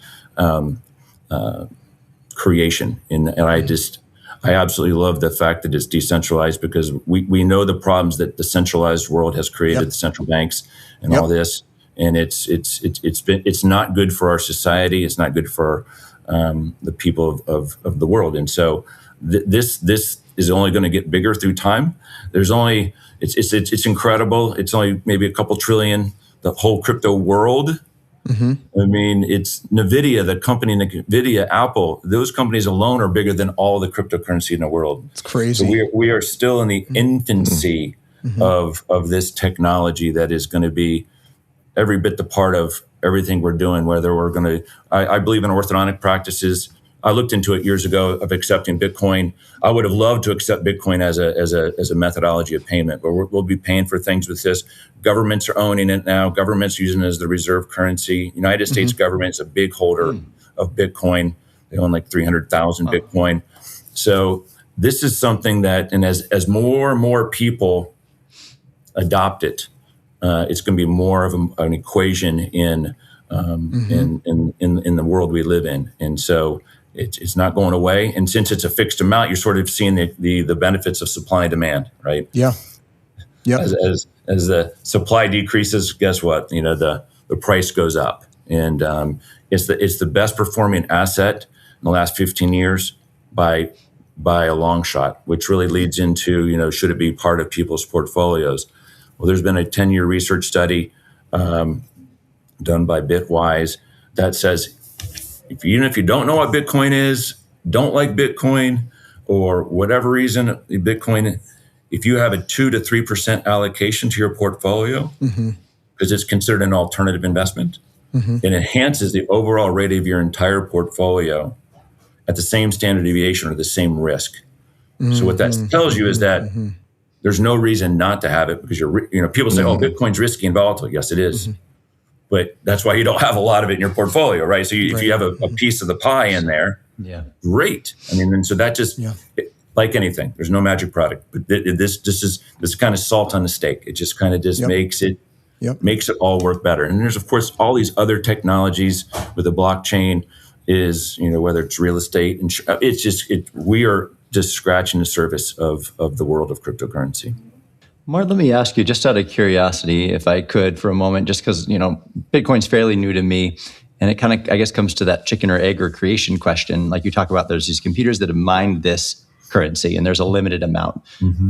C: creation. And I absolutely love the fact that it's decentralized, because we know the problems that the centralized world has created, the central banks and all this. And it's not good for our society. It's not good for the people of the world. And so this is only going to get bigger through time. It's incredible. It's only maybe a couple trillion, the whole crypto world. I mean, it's NVIDIA, the company, NVIDIA, Apple, those companies alone are bigger than all the cryptocurrency in the world.
B: It's crazy.
C: So we are still in the infancy of this technology that is going to be every bit the part of everything we're doing, whether we're going to, I believe in orthodontic practices. I looked into it years ago of accepting Bitcoin. I would have loved to accept Bitcoin as a methodology of payment, but we'll be paying for things with this. Governments are owning it now. Governments using it as the reserve currency. United States government is a big holder of Bitcoin. They own like 300,000 Bitcoin. So this is something that, and as more and more people adopt it, it's going to be more of an equation in the world we live in. And so it's not going away. And since it's a fixed amount, you're sort of seeing the benefits of supply and demand, right?
B: Yeah.
C: As the supply decreases, guess what? The price goes up. And it's the best performing asset in the last 15 years by a long shot, which really leads into, should it be part of people's portfolios? Well, there's been a 10-year research study done by Bitwise that says, even if you don't know what Bitcoin is, don't like Bitcoin, or whatever reason, Bitcoin, if you have a 2 to 3% allocation to your portfolio, because it's considered an alternative investment, it enhances the overall rate of your entire portfolio at the same standard deviation or the same risk. So what that tells you is that there's no reason not to have it, because people say, oh, Bitcoin's risky and volatile. Yes, it is. But that's why you don't have a lot of it in your portfolio, right? So if you have a piece of the pie in there, great. I mean, and so that just, like anything, there's no magic product. But this is kind of salt on the steak. It just kind of makes it all work better. And there's, of course, all these other technologies with the blockchain is, whether it's real estate, and we are just scratching the surface of the world of cryptocurrency.
D: Mart, let me ask you, just out of curiosity, if I could, for a moment, just because, Bitcoin's fairly new to me, and it kind of, I guess, comes to that chicken or egg or creation question. Like you talk about, there's these computers that have mined this currency, and there's a limited amount.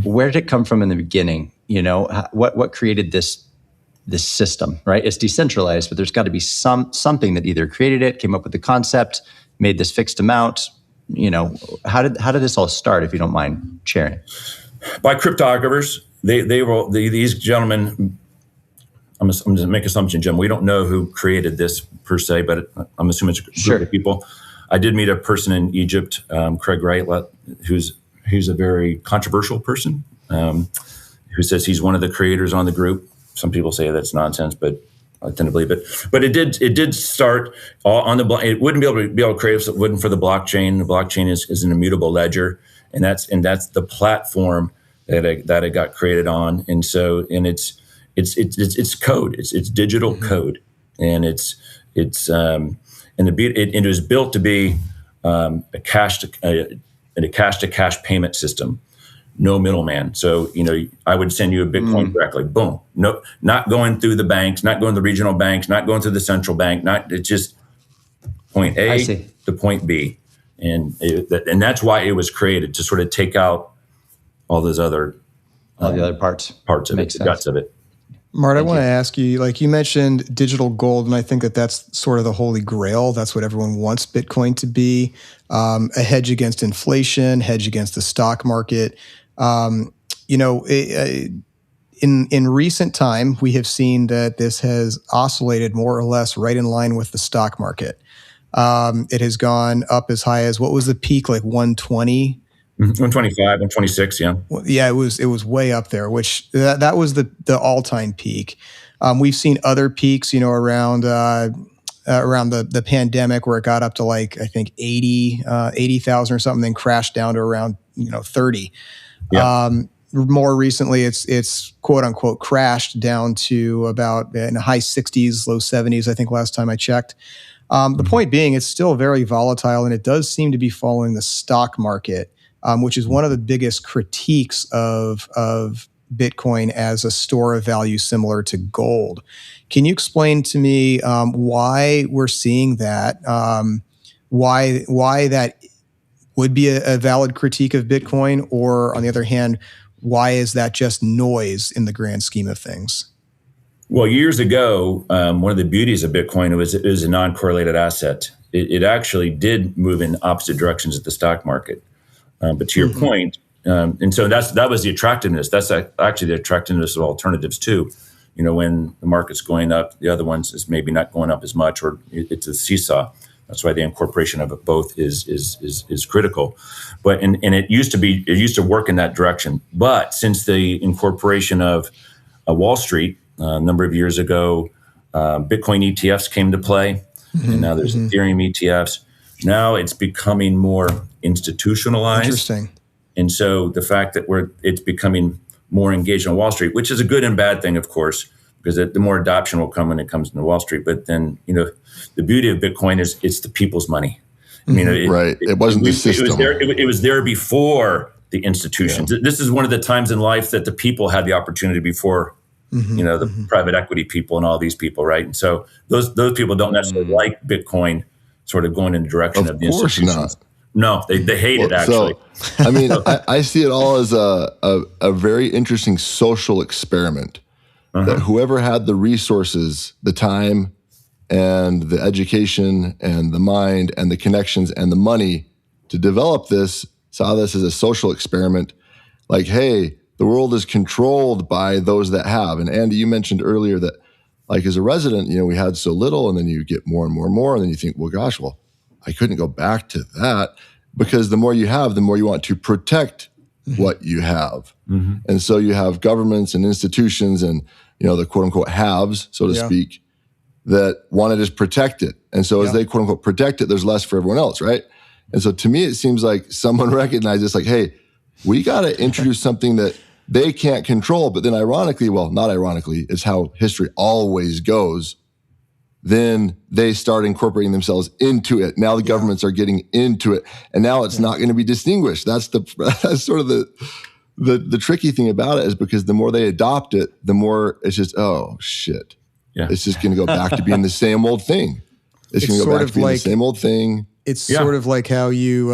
D: Where did it come from in the beginning? What created this system, right? It's decentralized, but there's got to be something that either created it, came up with the concept, made this fixed amount. How did this all start, if you don't mind sharing?
C: By cryptographers. These gentlemen I'm just going to make assumption, Jim. We don't know who created this per se, but I'm assuming it's a group of people. I did meet a person in Egypt, Craig Wright, who's a very controversial person, who says he's one of the creators on the group. Some people say that's nonsense, but I tend to believe it. But it did start all on the. It wouldn't be able to create if it wasn't for the blockchain. The blockchain is an immutable ledger, and that's the platform that it got created on. And so, and it's code. It's digital code, and it was built to be a cash to cash payment system. No middleman. So, I would send you a Bitcoin directly. Boom. No, not going through the banks, not going to the regional banks, not going through the central bank. It's just point A to point B, and that's why it was created, to sort of take out all those other
D: all the other parts
C: of it, the guts of it.
B: Mart, I want to ask you, like you mentioned digital gold, and I think that's sort of the holy grail. That's what everyone wants Bitcoin to be, a hedge against inflation, hedge against the stock market. In recent time, we have seen that this has oscillated more or less right in line with the stock market. It has gone up as high as, what was the peak, like 120?
C: 125, 126, yeah.
B: Yeah, it was way up there, which that was the all-time peak. We've seen other peaks, around the pandemic, where it got up to like, I think 80,000 or something, then crashed down to around 30. Yeah. More recently, it's quote unquote crashed down to about in the high 60s, low 70s, I think last time I checked. The point being, it's still very volatile, and it does seem to be following the stock market, which is one of the biggest critiques of Bitcoin as a store of value similar to gold. Can you explain to me why we're seeing that? Why that would be a valid critique of Bitcoin, or on the other hand, why is that just noise in the grand scheme of things?
C: Well, years ago, one of the beauties of Bitcoin was it was a non-correlated asset. It actually did move in opposite directions at the stock market. But to your point, and so that was the attractiveness. That's actually the attractiveness of alternatives too. When the market's going up, the other ones is maybe not going up as much, or it's a seesaw. That's why the incorporation of it both is critical. But and it used to work in that direction. But since the incorporation of Wall Street a number of years ago, Bitcoin ETFs came to play, and now there's Ethereum ETFs. Now it's becoming more institutionalized.
B: Interesting.
C: And so the fact that it's becoming more engaged on Wall Street, which is a good and bad thing, of course, because the more adoption will come when it comes to Wall Street. But then, the beauty of Bitcoin is it's the people's money. I mean,
E: it wasn't the system.
C: It was there before the institutions. Yeah. This is one of the times in life that the people had the opportunity before, the private equity people and all these people, right? And so those people don't necessarily like Bitcoin sort of going in the direction of the institutions. Of course not. No, they hate it, actually.
E: So, I mean, I see it all as a very interesting social experiment. That whoever had the resources, the time, and the education, and the mind, and the connections, and the money to develop this, saw this as a social experiment. Like, hey, the world is controlled by those that have. And Andy, you mentioned earlier that, like, as a resident, we had so little, and then you get more and more and more, and then you think, well, gosh, I couldn't go back to that, because the more you have, the more you want to protect what you have. And so you have governments and institutions and, the quote unquote haves, so to speak, that want to just protect it. And so as they quote unquote protect it, there's less for everyone else, right? And so to me, it seems like someone recognizes like, hey, we got to introduce something that they can't control. But then ironically, well, not ironically, it's how history always goes. Then they start incorporating themselves into it. Now the governments are getting into it, and now it's not going to be distinguished. That's sort of the tricky thing about it, is because the more they adopt it, the more it's just, oh shit, it's just going to go back to being the same old thing. It's going to go back to being the same old thing.
B: It's sort of like how you,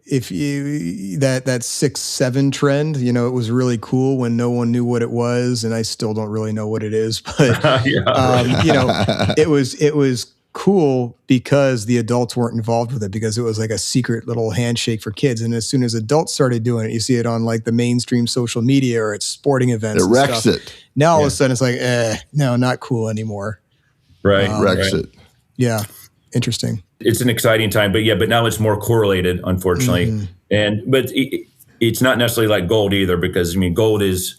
B: if you, that 6-7 trend, it was really cool when no one knew what it was, and I still don't really know what it is, but it was cool because the adults weren't involved with it, because it was like a secret little handshake for kids. And as soon as adults started doing it, you see it on like the mainstream social media or at sporting events.
E: It wrecks it.
B: Now all of a sudden it's like, no, not cool anymore.
C: Right.
E: Wrecks it.
B: Yeah. Interesting.
C: It's an exciting time, but now it's more correlated, unfortunately. But it's not necessarily like gold either, because gold is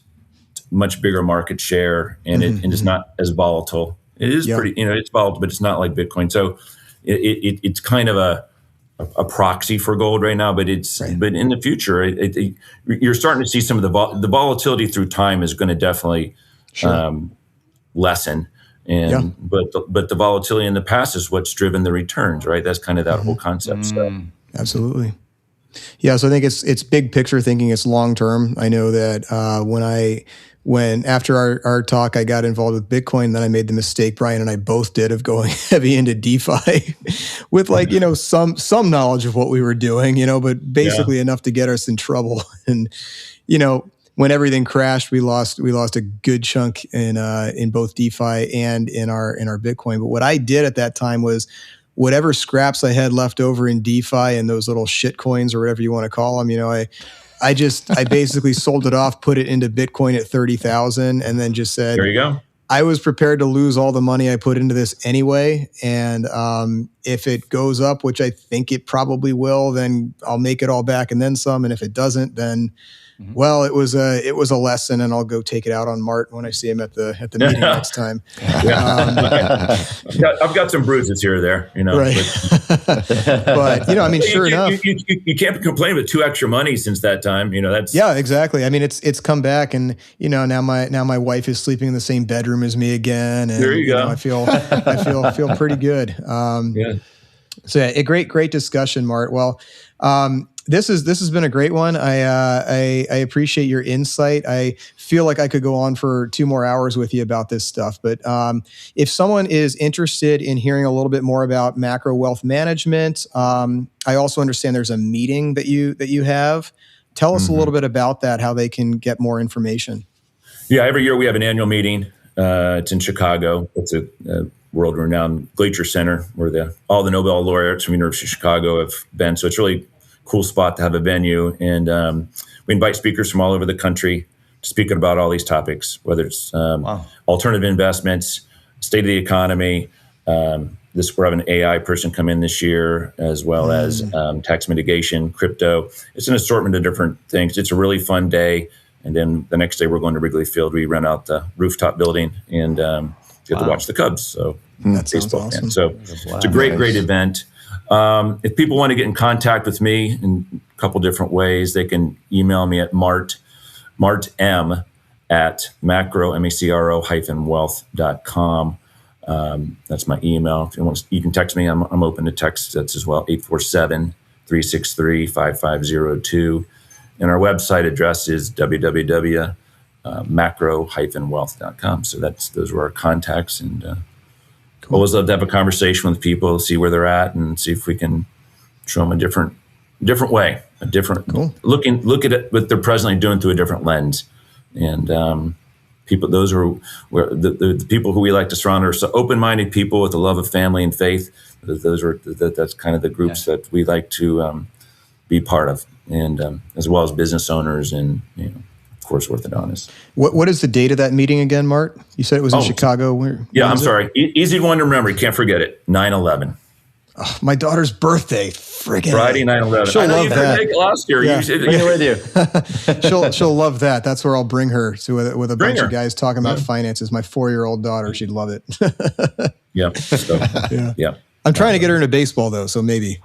C: much bigger market share and it's not as volatile. It is pretty, it's volatile, but it's not like Bitcoin. So it's kind of a proxy for gold right now, but but in the future, you're starting to see some of the volatility through time is going to definitely lessen. But the volatility in the past is what's driven the returns, right? That's kind of that whole concept. So.
B: Absolutely. Yeah. So I think it's big picture thinking. It's long term. I know that when after our talk, I got involved with Bitcoin, then I made the mistake, Brian and I both did, of going heavy into DeFi with some knowledge of what we were doing, but basically enough to get us in trouble. And, when everything crashed, we lost a good chunk in both DeFi and in our Bitcoin. But what I did at that time was whatever scraps I had left over in DeFi and those little shit coins or whatever you want to call them, I basically sold it off, put it into Bitcoin at 30,000, and then just said,
C: there you go.
B: I was prepared to lose all the money I put into this anyway. And if it goes up, which I think it probably will, then I'll make it all back and then some. And if it doesn't, then well, it was a lesson, and I'll go take it out on Mart when I see him at the meeting next time.
C: I've got some bruises here or there,
B: Right. But sure enough,
C: you can't complain with 2 extra money since that time. That's
B: exactly. I mean, it's come back, and now my wife is sleeping in the same bedroom as me again, and
C: there you go.
B: I feel pretty good. So a great discussion, Mart. Well. This has been a great one. I appreciate your insight. I feel like I could go on for 2 more hours with you about this stuff. But if someone is interested in hearing a little bit more about macro wealth management, I also understand there's a meeting that you have. Tell us a little bit about that, how they can get more information.
C: Yeah, every year we have an annual meeting. It's in Chicago. It's a world-renowned Glacier Center where all the Nobel laureates from the University of Chicago have been. So it's really cool spot to have a venue, and we invite speakers from all over the country to speak about all these topics, whether it's alternative investments, state of the economy. We're having an AI person come in this year, as well as tax mitigation, crypto. It's an assortment of different things. It's a really fun day, and then the next day we're going to Wrigley Field. We rent out the rooftop building and get to watch the Cubs. So
B: that sounds awesome.
C: So it's a great event. If people want to get in contact with me in a couple different ways, they can email me at martm at macro-wealth.com. That's my email. If you can text me. I'm open to text. That's as well, 847-363-5502. And our website address is www.macro-wealth.com. So those are our contacts, and cool. Always love to have a conversation with people, see where they're at, and see if we can show them a different way, look at it what they're presently doing through a different lens. And people, those are where the people who we like to surround ourselves, so open-minded people with a love of family and faith. That's kind of the groups that we like to be part of, and as well as business owners and of course, orthodontists. What
B: is the date of that meeting again, Mart? You said it was in Chicago. Where
C: I'm sorry. Easy one to remember. You can't forget it. 9/11.
B: Oh, my daughter's birthday. Friggin'
C: Friday, 9/11.
B: She'll love that.
C: Take it last year.
D: Yeah. Bring it with you.
B: She'll love that. That's where I'll bring her to with a bunch of guys talking about finances. My 4-year-old daughter, she'd love it.
C: Yeah. So, yeah.
B: I'm trying to get her into baseball though, so maybe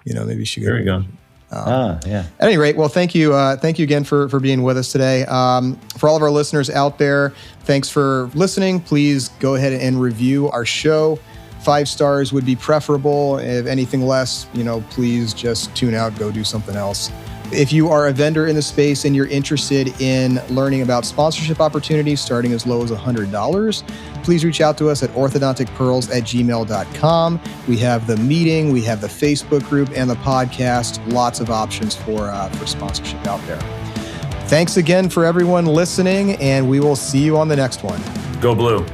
B: she.
C: There you go.
B: At any rate, well, thank you again for being with us today. For all of our listeners out there, thanks for listening. Please go ahead and review our show. 5 stars would be preferable. If anything less, please just tune out, go do something else. If you are a vendor in the space and you're interested in learning about sponsorship opportunities starting as low as $100, please reach out to us at orthodonticpearls@gmail.com. We have the meeting, we have the Facebook group, and the podcast. Lots of options for sponsorship out there. Thanks again for everyone listening, and we will see you on the next one.
C: Go Blue.